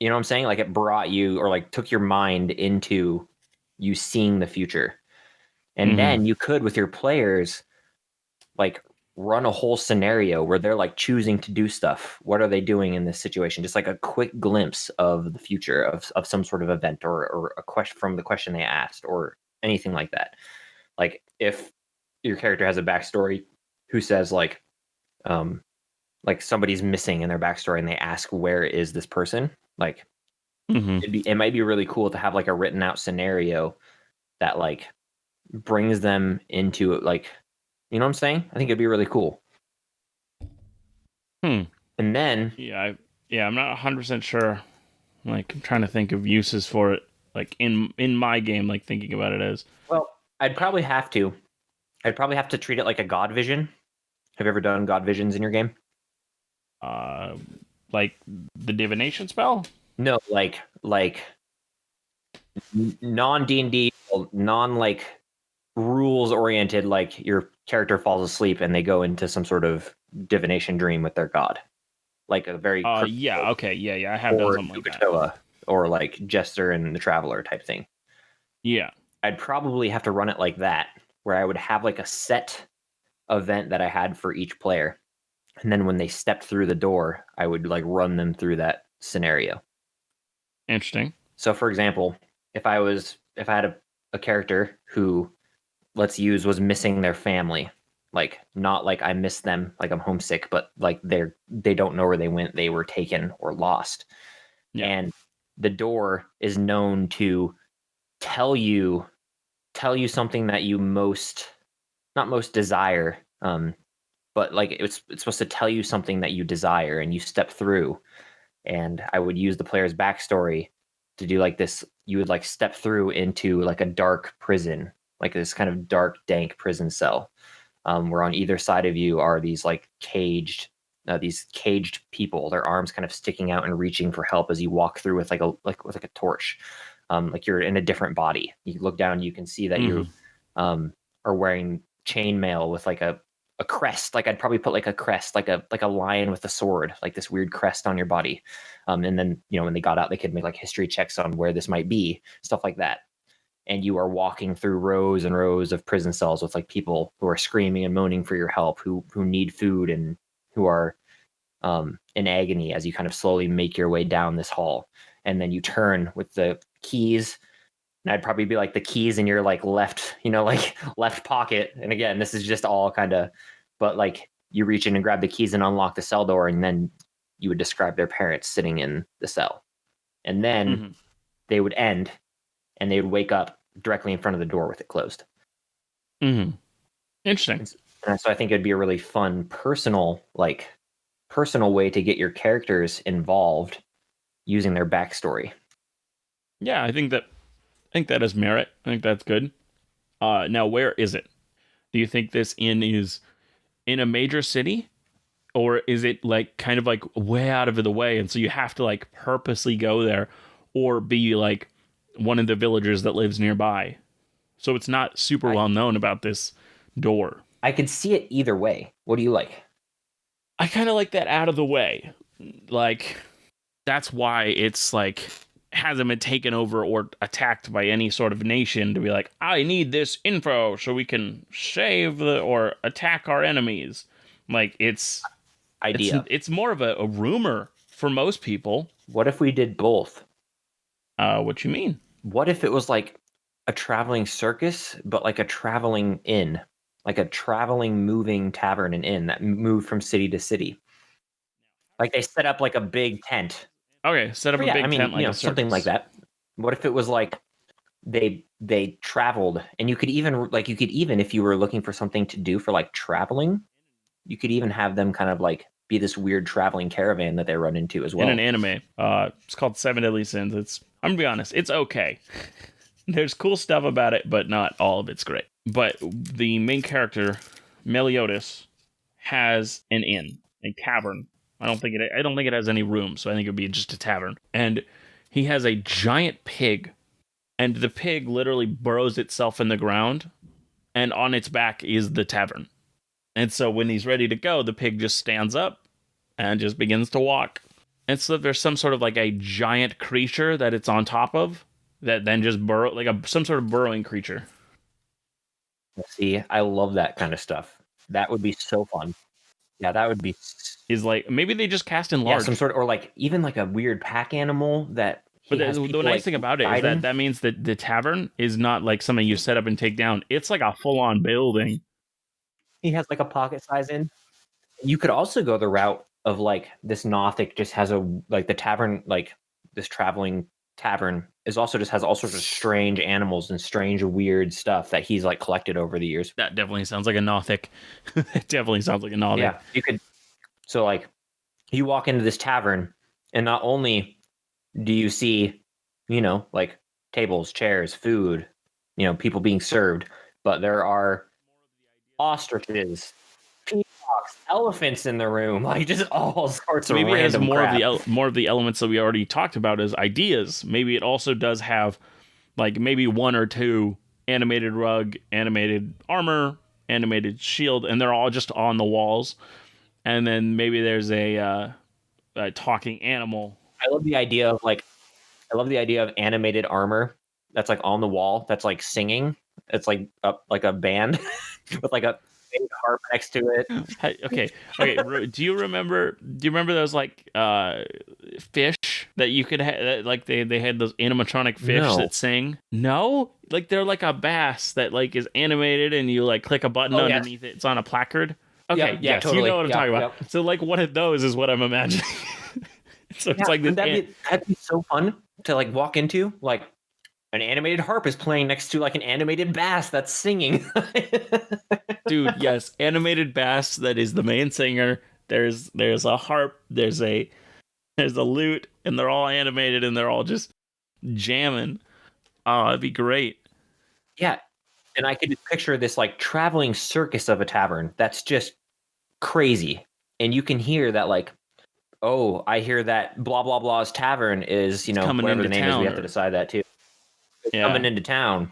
you know what I'm saying? Like it brought you, or like took your mind into you seeing the future. And then you could, with your players, like run a whole scenario where they're like choosing to do stuff. What are they doing in this situation? Just like a quick glimpse of the future of some sort of event, or a question from the question they asked, or anything like that. Like if your character has a backstory who says like somebody's missing in their backstory and they ask, where is this person? Like it might be really cool to have like a written out scenario that like brings them into like, you know what I'm saying? I think it'd be really cool. And then Yeah, I'm not 100% sure. Like, I'm trying to think of uses for it, like in my game, like thinking about it as. well, I'd probably have to treat it like a god vision. Have you ever done god visions in your game? Like the divination spell. No, like non D&D, non like rules oriented, like your character falls asleep and they go into some sort of divination dream with their god, like a very Yeah, okay, yeah, I have done or something like that. Ukatoa, or like Jester and the Traveler type thing. Yeah, I'd probably have to run it like that, where I would have like a set event that I had for each player, and then when they stepped through the door, I would like run them through that scenario. interesting. So, for example, if I had a character who, let's use, was missing their family, like not like I miss them, like I'm homesick, but like they don't know where they went, they were taken or lost. Yeah. And the door is known to tell you something that you not most desire, but like it's supposed to tell you something that you desire, and you step through. And I would use the player's backstory to do like this. You would like step through into like a dark prison, like this kind of dark, dank prison cell, where on either side of you are these like caged people, their arms kind of sticking out and reaching for help as you walk through with with a torch. Like you're in a different body. You look down, you can see that you are wearing chainmail with like a crest. Like I'd probably put like a crest, like a lion with a sword, like this weird crest on your body. And then, when they got out, they could make like history checks on where this might be, stuff like that. And you are walking through rows and rows of prison cells with like people who are screaming and moaning for your help, who need food and who are in agony as you kind of slowly make your way down this hall. And then you turn with the keys, and I'd probably be like the keys in your like left, like left pocket. And again, this is just all kind of, but like you reach in and grab the keys and unlock the cell door, and then you would describe their parents sitting in the cell. And then they would end, and they would wake up directly in front of the door with it closed. Interesting. And so I think it'd be a really fun, personal way to get your characters involved using their backstory. Yeah, I think that has merit. I think that's good. Now, where is it? Do you think this inn is in a major city? Or is it like kind of like way out of the way, and so you have to like purposely go there, or be like one of the villagers that lives nearby? So it's not super well known about this door. I could see it either way. What do you like? I kind of like that out of the way. Like, that's why it's like hasn't been taken over or attacked by any sort of nation to be like, I need this info so we can save or attack our enemies. Like, it's more of a rumor for most people. What if we did both? What you mean? What if it was like a traveling circus, but like a traveling inn, like a traveling moving tavern and inn that moved from city to city? Like they set up like a big tent. Okay, set up a big tent like a circus. Something like that. What if it was like they traveled, and you could even if you were looking for something to do for like traveling, you could even have them kind of like be this weird traveling caravan that they run into as well. In an anime, it's called Seven Deadly Sins. I'm gonna be honest, it's okay. There's cool stuff about it, but not all of it's great. But the main character, Meliodas, has an inn, a tavern. I don't think it has any rooms, so I think it would be just a tavern. And he has a giant pig, and the pig literally burrows itself in the ground, and on its back is the tavern. And so when he's ready to go, the pig just stands up and just begins to walk. And so there's some sort of like a giant creature that it's on top of that then just some sort of burrowing creature. See, I love that kind of stuff. That would be so fun. Yeah, that would be. Is like maybe they just cast in large. Yeah, some sort of, or like even like a weird pack animal that. But the nice thing about it is that means that the tavern is not like something you set up and take down. It's like a full-on building. He has like a pocket size inn. You could also go the route of like this Nothic just has the tavern, like this traveling tavern is also just has all sorts of strange animals and strange weird stuff that he's like collected over the years. That definitely sounds like a Nothic. It definitely sounds like a Nothic. Yeah, you could. So like, you walk into this tavern, and not only do you see, like tables, chairs, food, people being served, but there are ostriches, peacocks, elephants in the room, like just all sorts of Maybe it has random crap. more of the elements that we already talked about as ideas. Maybe it also does have like maybe one or two animated rug, animated armor, animated shield, and they're all just on the walls. And then maybe there's a talking animal. I love the idea of animated armor that's like on the wall that's like singing. It's like a band with like a big harp next to it. Okay. Do you remember those like fish that you could have? Like they had those animatronic fish that sing. No, like they're like a bass that like is animated, and you like click a button underneath it. It's on a placard. Okay, yeah, yes, totally. you know what I'm talking about. Yep. So like one of those is what I'm imagining. So it's like this. That'd be so fun to like walk into. Like an animated harp is playing next to like an animated bass that's singing. Dude, yes, animated bass that is the main singer. There's a harp. There's a lute, and they're all animated, and they're all just jamming. Oh, that'd be great. Yeah, and I could picture this like traveling circus of a tavern that's just crazy, and you can hear that like, oh, I hear that blah blah blah's tavern is coming whatever into the name is. We have to decide that too. It's coming into town,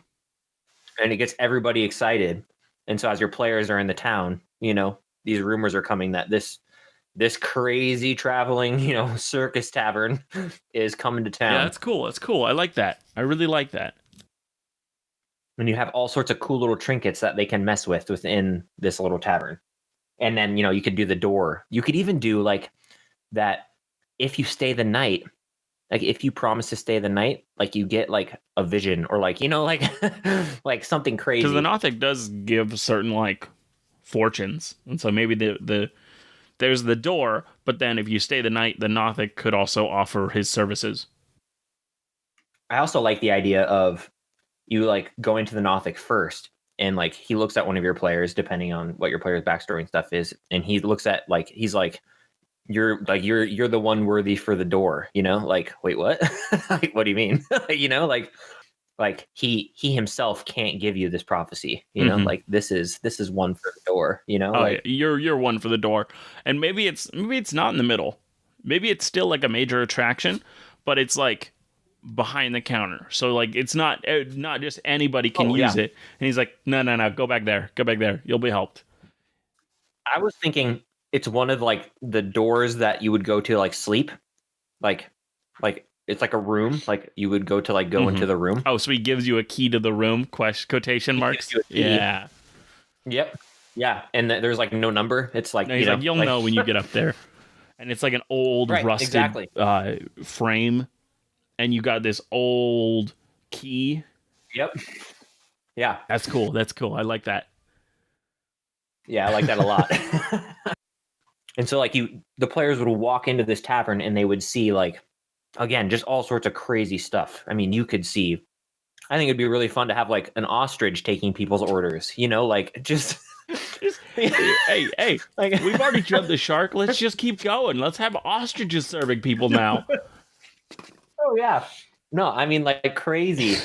and it gets everybody excited. And so as your players are in the town, these rumors are coming that this crazy traveling circus tavern is coming to town. Yeah, that's cool. That's cool. I like that. I really like that. And you have all sorts of cool little trinkets that they can mess with within this little tavern. And then, you could do the door. You could even do like that if you stay the night, like if you promise to stay the night, like you get like a vision or like, like like something crazy. Because the Nothic does give certain like fortunes. And so maybe there's the door, but then if you stay the night, the Nothic could also offer his services. I also like the idea of you like going to the Nothic first, and like he looks at one of your players, depending on what your player's backstory and stuff is, and he looks at like he's like, you're the one worthy for the door, like, wait, what? Like, what do you mean? like he himself can't give you this prophecy, like this is one for the door, like you're one for the door. And maybe it's not in the middle. Maybe it's still like a major attraction, but it's like behind the counter. So like it's not just anybody can use it. And he's like, no, go back there. You'll be helped. I was thinking it's one of like the doors that you would go to like sleep, like it's like a room, like you would go to like go into the room. Oh, so he gives you a key to the room? Quotation marks. Yeah. Yep. Yeah, and there's like no number. It's like he's like, you'll know when you get up there, and it's like an old rusted frame, and you got this old key. Yep. Yeah, that's cool. I like that. Yeah, I like that a lot. And so like the players would walk into this tavern and they would see like, again, just all sorts of crazy stuff. I mean, you could see, I think it'd be really fun to have like an ostrich taking people's orders, like just hey, like, we've already jumped the shark. Let's just keep going. Let's have ostriches serving people now. Oh yeah. No, I mean like crazy.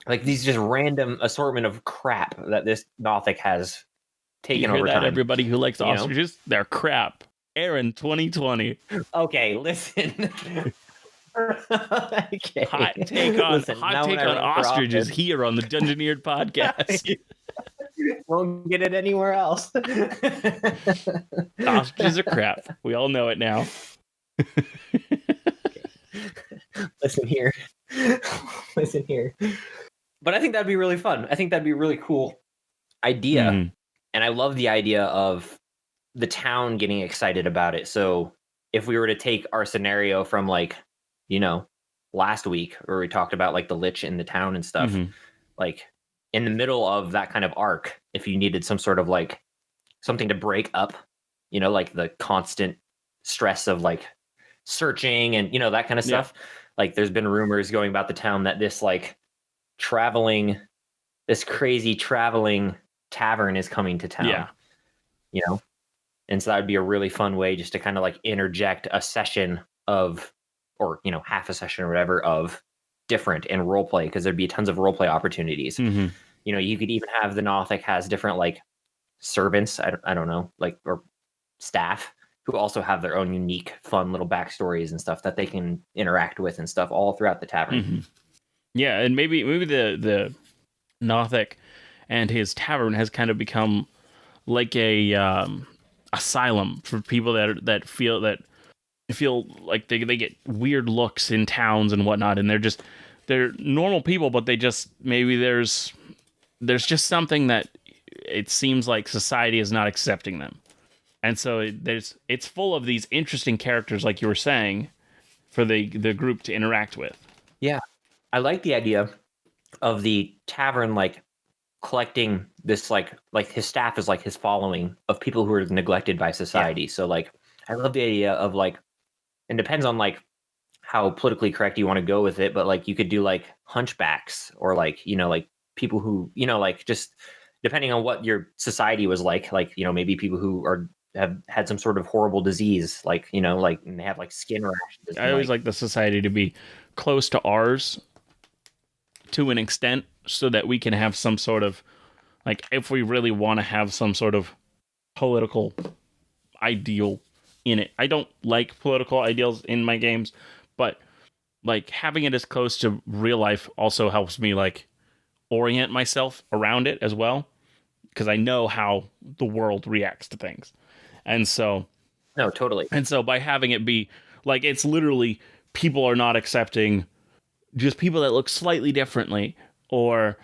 Like these just random assortment of crap that this Nothic has taken over time. Everybody who likes ostriches, they're crap. Aaron 2020. Okay, listen. Okay. Hot take on ostriches here on the Dungeoneered podcast. Won't get it anywhere else. Ostriches are crap. We all know it now. Listen here. But I think that'd be really fun. I think that'd be a really cool idea. Mm-hmm. And I love the idea of the town getting excited about it. So if we were to take our scenario from like, last week where we talked about like the lich in the town and stuff, like in the middle of that kind of arc, if you needed some sort of like something to break up, like the constant stress of like searching and that kind of Yeah. stuff. Like there's been rumors going about the town that this crazy traveling tavern is coming to town. Yeah. And so that would be a really fun way just to kind of like interject a session of, or half a session or whatever of different and role play, because there'd be tons of role play opportunities. Mm-hmm. You could even have the Nothic has different like servants, I don't know, like, or staff who also have their own unique, fun little backstories and stuff that they can interact with and stuff all throughout the tavern. Mm-hmm. Yeah, and maybe the Nothic and his tavern has kind of become like a asylum for people that feel like they get weird looks in towns and whatnot, and they're normal people, but they just maybe there's just something that it seems like society is not accepting them, and so it's full of these interesting characters, like you were saying, for the group to interact with. Yeah, I like the idea of the tavern like collecting this like his staff is like his following of people who are neglected by society. Yeah. So like I love the idea of like, it depends on like how politically correct you want to go with it, but like you could do like hunchbacks or like like people who like just depending on what your society was like maybe people who have had some sort of horrible disease, like like, and they have like skin rashes. I always like the society to be close to ours to an extent, so that we can have some sort of, like, if we really want to have some sort of political ideal in it. I don't like political ideals in my games, but like having it as close to real life also helps me like orient myself around it as well, because I know how the world reacts to things. And so no, totally. And so by having it be like, it's literally people are not accepting just people that look slightly differently or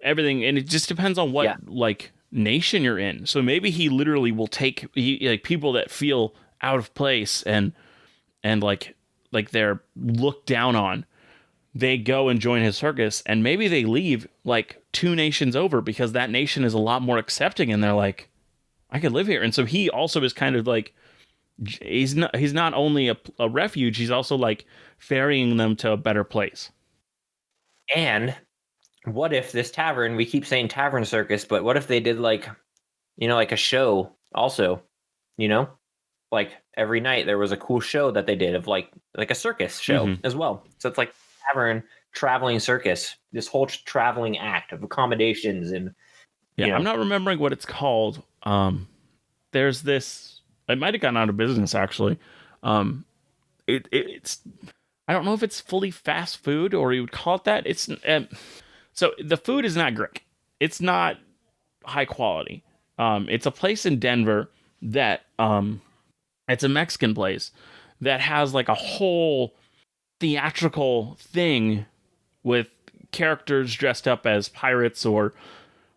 everything, and it just depends on what like nation you're in. So maybe he literally will take like people that feel out of place and like they're looked down on. They go and join his circus, and maybe they leave like 2 nations over because that nation is a lot more accepting, and they're like, I could live here. And so he also is kind of like, he's not only a refuge, he's also like ferrying them to a better place. And what if this tavern, we keep saying tavern circus, but what if they did like, like a show also, like every night there was a cool show that they did of like a circus show as well. So it's like tavern traveling circus, this whole traveling act of accommodations and I'm not remembering what it's called. There's this, it might have gone out of business actually. It's I don't know if it's fully fast food or you would call it that. It's so the food is not great. It's not high quality. It's a place in Denver that it's a Mexican place that has like a whole theatrical thing with characters dressed up as pirates or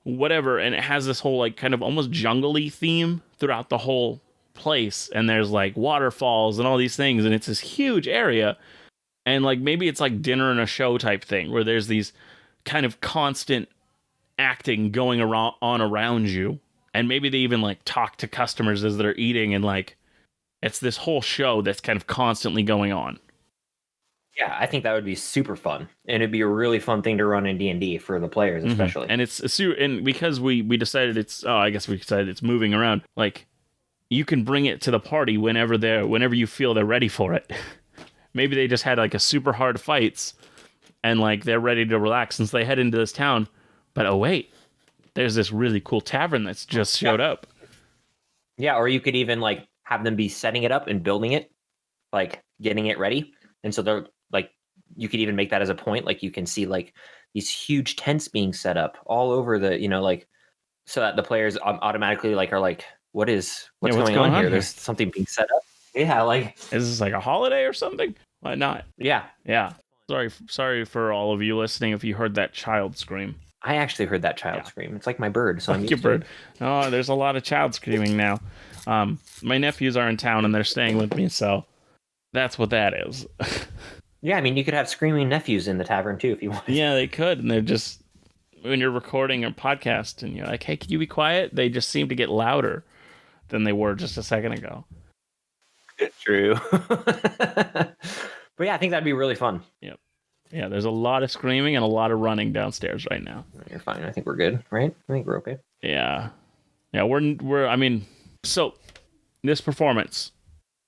whatever, and it has this whole like kind of almost jungle-y theme throughout the whole place, and there's like waterfalls and all these things, and it's this huge area. And like maybe it's like dinner and a show type thing where there's these kind of constant acting going around you, and maybe they even like talk to customers as they're eating, and like it's this whole show that's kind of constantly going on. Yeah, I think that would be super fun, and it'd be a really fun thing to run in D&D for the players, especially. And and because we decided it's moving around. Like you can bring it to the party whenever you feel they're ready for it. Maybe they just had like a super hard fights and like they're ready to relax since they head into this town. But oh wait, there's this really cool tavern that's just showed up. Yeah, or you could even like have them be setting it up and building it, like getting it ready. And so they're like, you could even make that as a point. Like you can see like these huge tents being set up all over the, like, so that the players automatically like are like, what's going on here? There's something being set up. Yeah, like, is this like a holiday or something? Why not? Yeah. Sorry for all of you listening if you heard that child scream. I actually heard that child scream. It's like my bird. So I'm your bird. Oh, there's a lot of child screaming now. My nephews are in town and they're staying with me, so that's what that is. Yeah, I mean, you could have screaming nephews in the tavern too if you want. Yeah, they could, and they're just, when you're recording a podcast and you're like, hey, can you be quiet? They just seem to get louder than they were just a second ago. True. But yeah, I think that'd be really fun. Yep. Yeah, there's a lot of screaming and a lot of running downstairs right now. You're fine. I think we're good, right? I think we're okay. Yeah. Yeah, we're I mean, so this performance,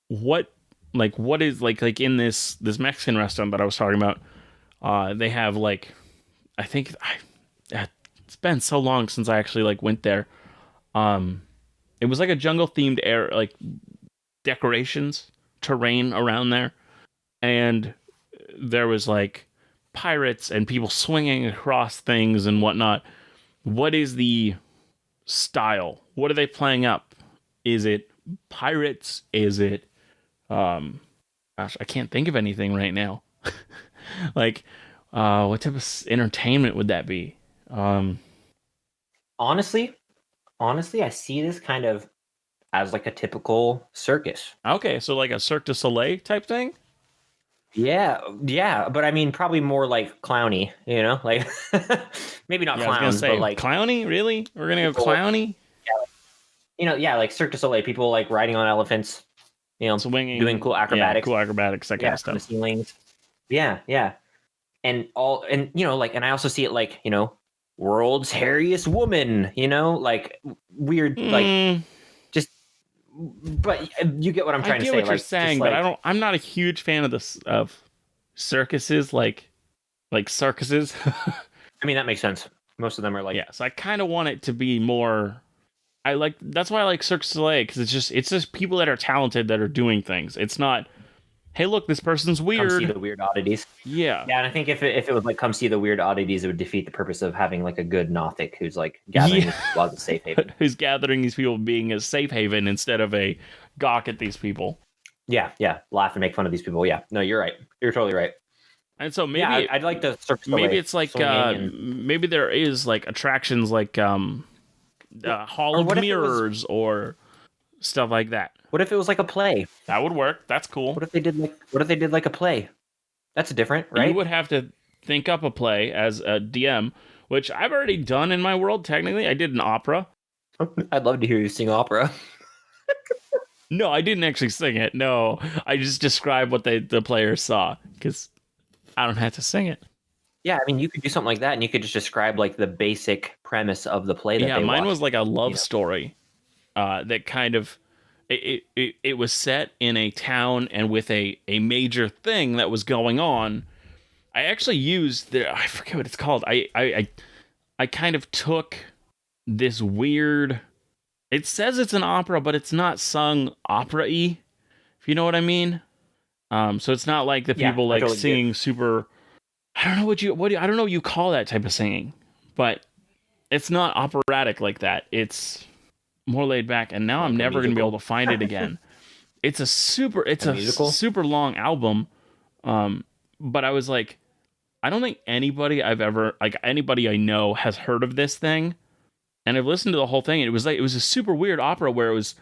what is like in this Mexican restaurant that I was talking about, they have like, I think it's been so long since I actually like went there. It was like a jungle themed air, like decorations, terrain around there, and there was like pirates and people swinging across things and whatnot. What is the style? What are they playing up? Is it pirates? Is it gosh, I can't think of anything right now. Like what type of entertainment would that be? Honestly, I see this kind of as like a typical circus. Okay, so like a Cirque du Soleil type thing? Yeah, but I mean, probably more like clowny, like maybe not Yeah, I was gonna clowns, say but like clowny. Really, we're gonna go people, clowny? like Cirque du Soleil, people like riding on elephants, Swinging, doing cool acrobatics, cool acrobatics, that kind of on the stuff. ceilings. Yeah, and and I also see it like world's hairiest woman, like weird, like just. But you get what I'm trying to say. I get what you're like, saying, like, but I'm not a huge fan of this of circuses, like circuses. I mean, that makes sense. Most of them are like, Yeah, so I kind of want it to be more. That's why I like Cirque du Soleil, because it's just people that are talented that are doing things. It's not, hey, look, this person's weird. come see the weird oddities. Yeah, And I think if it was like come see the weird oddities, it would defeat the purpose of having like a good Nothic who's like gathering these people as a safe haven. Who's gathering these people being a safe haven instead of a gawk at these people. Yeah, laugh and make fun of these people. Yeah, no, you're right. You're totally right. And so maybe I'd like the Cirque du maybe Soleil it's like and... maybe there is like attractions like Hall of Mirrors or stuff like that. What if it was like a play? That would work. That's cool. What if they did like a play? That's different, right? You would have to think up a play as a DM, which I've already done in my world. Technically, I did an opera. I'd love to hear you sing opera. No, I didn't actually sing it. No, I just described what the players saw because I don't have to sing it. Yeah, I mean, you could do something like that, and you could just describe like the basic premise of the play. Mine was like a love story that kind of it was set in a town and with a major thing that was going on. I actually used I forget what it's called. I kind of took this weird. It says it's an opera, but it's not sung opera-y, if you know what I mean. So it's not like the people like totally singing super. I don't know I don't know what you call that type of singing, but it's not operatic like that. It's more laid back, and now I'm never going to be able to find it again. It's a super long album, but I was like, I don't think anybody I know has heard of this thing, and I've listened to the whole thing, and it was a super weird opera where it was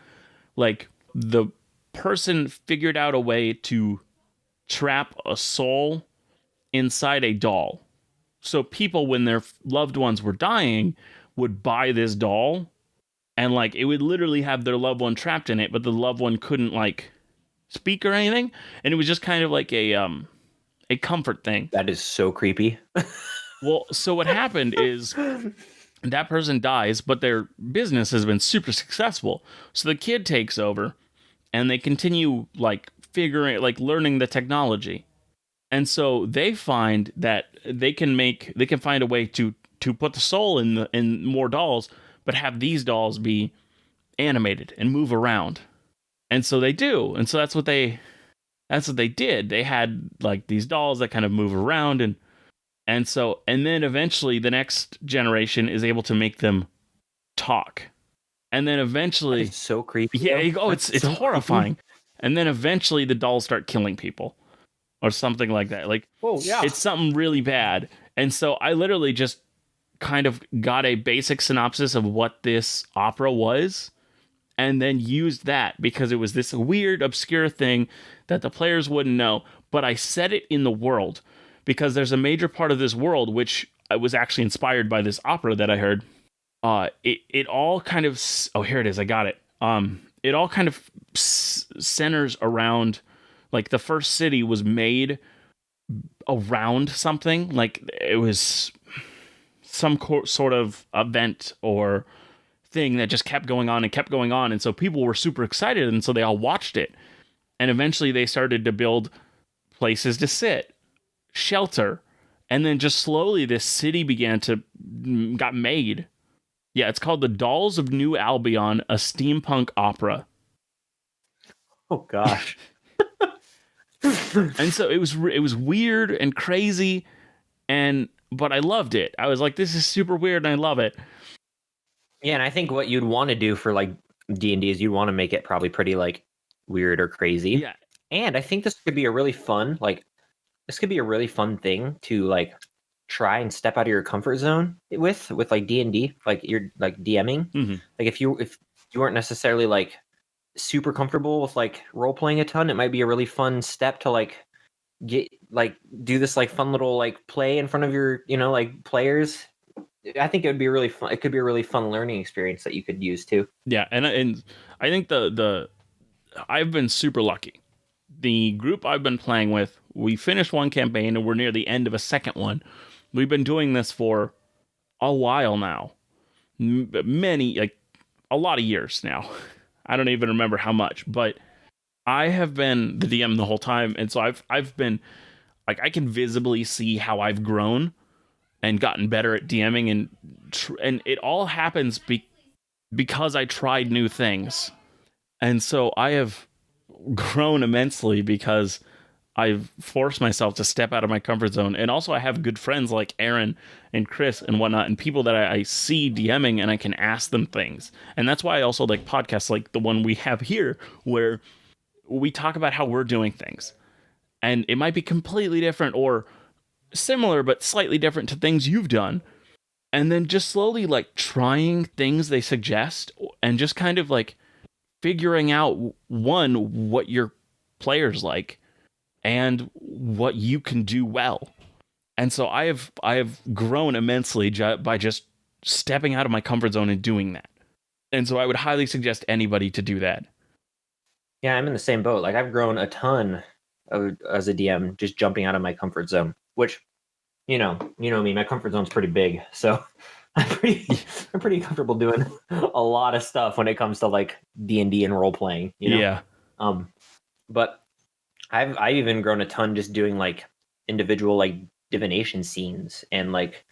like the person figured out a way to trap a soul inside a doll. So people, when their loved ones were dying, would buy this doll, and like it would literally have their loved one trapped in it, but the loved one couldn't like speak or anything, and it was just kind of like a comfort thing. That is so creepy. Well, so what happened is that person dies, but their business has been super successful. So the kid takes over, and they continue like learning the technology. And so they find that they can find a way to put the soul in more dolls, but have these dolls be animated and move around. And so they do. And so that's what they did. They had like these dolls that kind of move around, and then eventually the next generation is able to make them talk. And then eventually it's so creepy. Yeah, it's so horrifying. Creepy. And then eventually the dolls start killing people. Or something like that. Like, oh yeah, it's something really bad. And so I literally just kind of got a basic synopsis of what this opera was, and then used that because it was this weird, obscure thing that the players wouldn't know. But I set it in the world because there's a major part of this world which was actually inspired by this opera that I heard. It all kind of here it is. I got it. it all kind of centers around, like, the first city was made around something. Like, it was some sort of event or thing that just kept going on and kept going on. And so people were super excited. And so they all watched it. And eventually they started to build places to sit, shelter. And then just slowly this city got made. Yeah, it's called The Dolls of New Albion, a steampunk opera. Oh, gosh. And so it was weird and crazy, but I loved it. I was like, this is super weird and I love it. Yeah, and I think what you'd want to do for like D&D is you'd want to make it probably pretty like weird or crazy. Yeah. And I think this could be a really fun thing to like try and step out of your comfort zone with like D&D, like you're like DMing. Mm-hmm. Like if you weren't necessarily like super comfortable with like role playing a ton, it might be a really fun step to like do this like fun little like play in front of your, like players. I think it would be really fun. It could be a really fun learning experience that you could use too. Yeah, and I think I've been super lucky. The group I've been playing with, we finished one campaign and we're near the end of a second one. We've been doing this for a while now, a lot of years now. I don't even remember how much, but I have been the DM the whole time, and so I've been like, I can visibly see how I've grown and gotten better at DMing, and it all happens because I tried new things. And so I have grown immensely because I've forced myself to step out of my comfort zone. And also I have good friends like Aaron and Chris and whatnot, and people that I see DMing and I can ask them things. And that's why I also like podcasts like the one we have here, where we talk about how we're doing things. And it might be completely different or similar, but slightly different to things you've done. And then just slowly like trying things they suggest and just kind of like figuring out, one, what your players like and what you can do well. And so I have grown immensely by just stepping out of my comfort zone and doing that. And so I would highly suggest anybody to do that. Yeah, I'm in the same boat. Like I've grown a ton as a DM, just jumping out of my comfort zone, which, you know me, my comfort zone's pretty big. So I'm pretty comfortable doing a lot of stuff when it comes to like D&D and role playing, Yeah. But I've even grown a ton just doing like individual like divination scenes and like,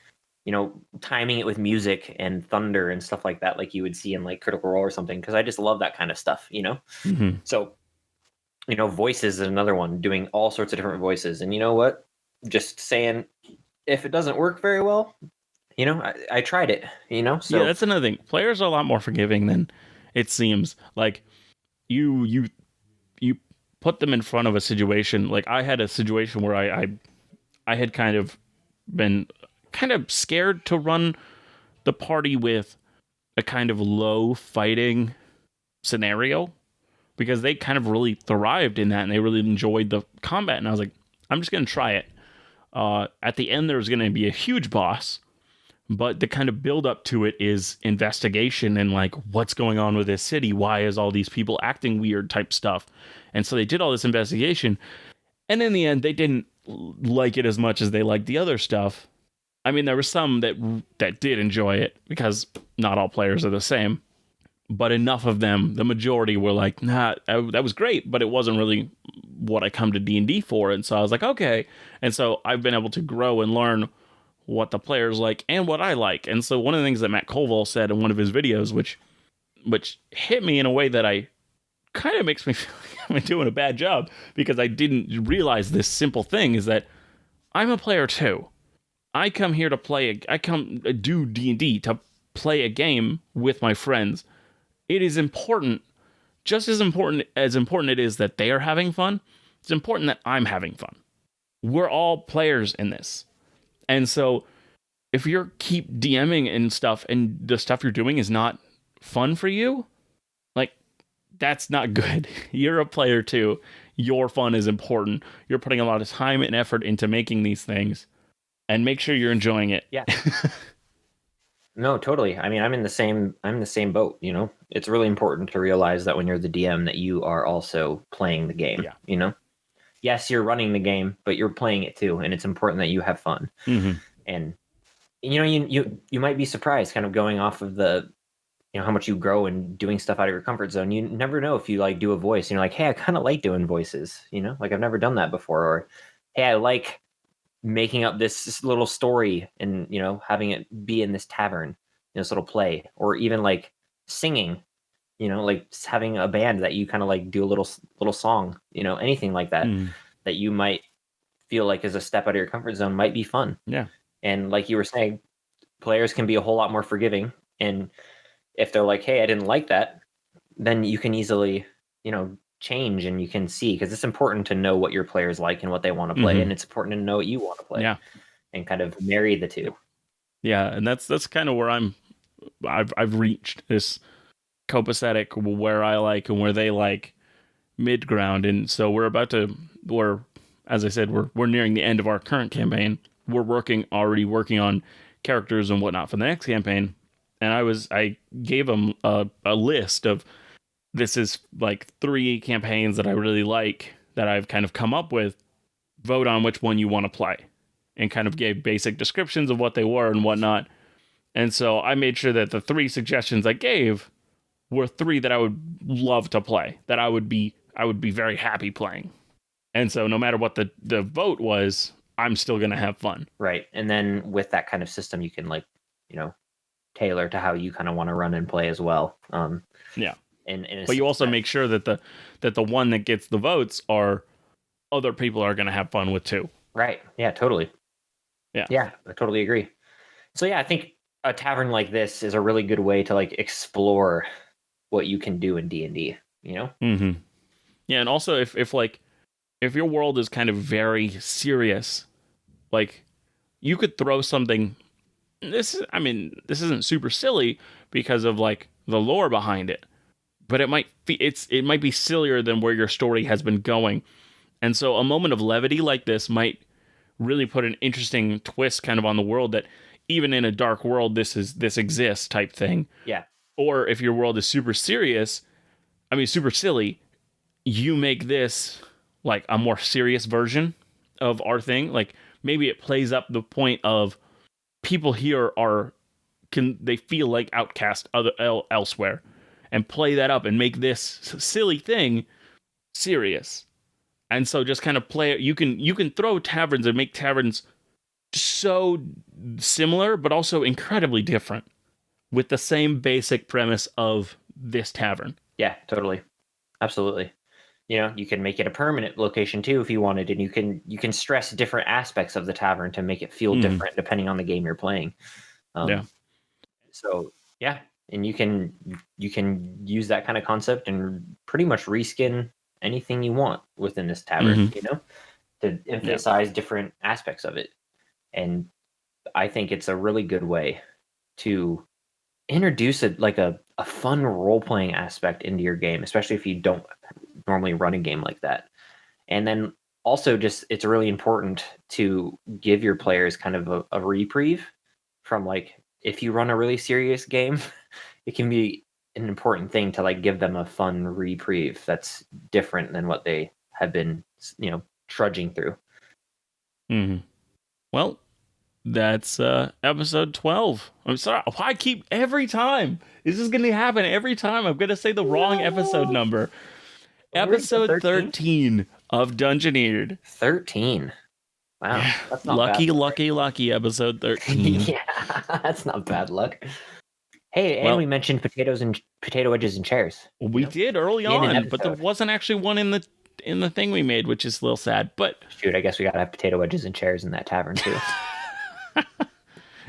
timing it with music and thunder and stuff like that, like you would see in like Critical Role or something, because I just love that kind of stuff, Mm-hmm. So, voices is another one, doing all sorts of different voices. And you know what? Just saying, if it doesn't work very well, I tried it, So yeah, that's another thing. Players are a lot more forgiving than it seems. Like you put them in front of a situation. Like I had a situation where I had kind of been kind of scared to run the party with a kind of low fighting scenario, because they kind of really thrived in that and they really enjoyed the combat. And I was like, I'm just going to try it. At the end, there's going to be a huge boss, but the kind of build up to it is investigation and like, what's going on with this city? Why is all these people acting weird type stuff? And so they did all this investigation. And in the end, they didn't like it as much as they liked the other stuff. I mean, there were some that did enjoy it, because not all players are the same. But enough of them, the majority were like, nah, that was great, but it wasn't really what I come to D&D for. And so I was like, okay. And so I've been able to grow and learn what the players like and what I like. And so one of the things that Matt Colville said in one of his videos, which hit me in a way that I kind of makes me feel like I'm doing a bad job, because I didn't realize this simple thing, is that I'm a player too. I come here to play. I come do D&D to play a game with my friends. It is important, just as important it is that they are having fun. It's important that I'm having fun. We're all players in this. And so if you're keep DMing and stuff, and the stuff you're doing is not fun for you, like, that's not good. You're a player too. Your fun is important. You're putting a lot of time and effort into making these things, and make sure you're enjoying it. Yeah. No, totally. I mean, I'm in the same boat, you know. It's really important to realize that when you're the DM that you are also playing the game, Yeah. you know. Yes, you're running the game, but you're playing it too, and it's important that you have fun. Mm-hmm. And you know, you might be surprised kind of going off of the, you know, how much you grow and doing stuff out of your comfort zone. You never know if you like do a voice and you're like, "Hey, I kind of like doing voices," you know? Like I've never done that before, or "Hey, I like making up this little story and, you know, having it be in this tavern, in this little play," or even like singing, you know, like just having a band that you kind of like do a little song, you know, anything like that Mm-hmm. that you might feel like is a step out of your comfort zone might be fun. Yeah. And like you were saying, players can be a whole lot more forgiving. And if they're like, "Hey, I didn't like that," then you can easily, you know, change and you can see, because it's important to know what your players like and what they want to play. Mm-hmm. And it's important to know what you want to play Yeah. and kind of marry the two. Yeah. And that's kind of where I've reached this copacetic where I like and where they like mid ground. And so we're, as I said, we're nearing the end of our current campaign. We're already working on characters and whatnot for the next campaign. And I gave them a list of, this is like 3 campaigns that I really like that I've kind of come up with. Vote on which one you want to play, and kind of gave basic descriptions of what they were and whatnot. And so I made sure that the 3 suggestions I gave were 3 that I would love to play, that I would be very happy playing. And so no matter what the vote was, I'm still going to have fun. Right. And then with that kind of system, you can like, you know, tailor to how you kind of want to run and play as well. Yeah. And But you also make sure that the one that gets the votes are other people are going to have fun with too. right. Yeah, totally. Yeah. Yeah, I totally agree. So yeah, I think a tavern like this is a really good way to like explore what you can do in D&D, you know? Mm-hmm. Yeah, and also if your world is kind of very serious, like you could throw something. This isn't super silly because of like the lore behind it, but it might be sillier than where your story has been going. And so a moment of levity like this might really put an interesting twist kind of on the world, that even in a dark world this exists type thing. Yeah. Or if your world is super serious, super silly, you make this like a more serious version of our thing. Like maybe it plays up the point of people here they feel like outcast elsewhere, and play that up and make this silly thing serious. And so just kind of play it. You can throw taverns and make taverns so similar, but also incredibly different, with the same basic premise of this tavern. Yeah, totally. Absolutely. You know, you can make it a permanent location too if you wanted, and you can stress different aspects of the tavern to make it feel different depending on the game you're playing. Yeah. So yeah, and you can use that kind of concept and pretty much reskin anything you want within this tavern, you know, to emphasize different aspects of it. And I think it's a really good way to introduce a fun role-playing aspect into your game, especially if you don't normally run a game like that. And then also just it's really important to give your players kind of a reprieve from, like, if you run a really serious game, it can be an important thing to like give them a fun reprieve that's different than what they have been, you know, trudging through. Mm-hmm. Well, that's episode 12. I'm sorry. I keep every time. This is going to happen every time. I'm going to say the wrong episode number. Episode 13 of Dungeoneered. 13. Wow. Yeah. That's not lucky episode 13. Yeah, that's not bad luck. Hey, and we mentioned potato wedges and chairs. We did early on, but there wasn't actually one in the thing we made, which is a little sad. But shoot, I guess we gotta have potato wedges and chairs in that tavern too.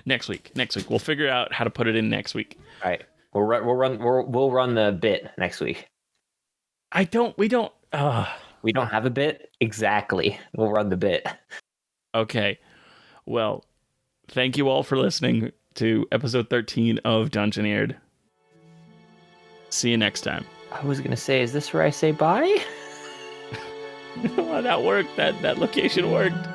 Next week, we'll figure out how to put it in next week. All right, we'll run the bit next week. We don't have a bit exactly. We'll run the bit. Okay, well, thank you all for listening to episode 13 of Dungeoneered. See you next time. I was gonna say, is this where I say bye? That worked. That location worked.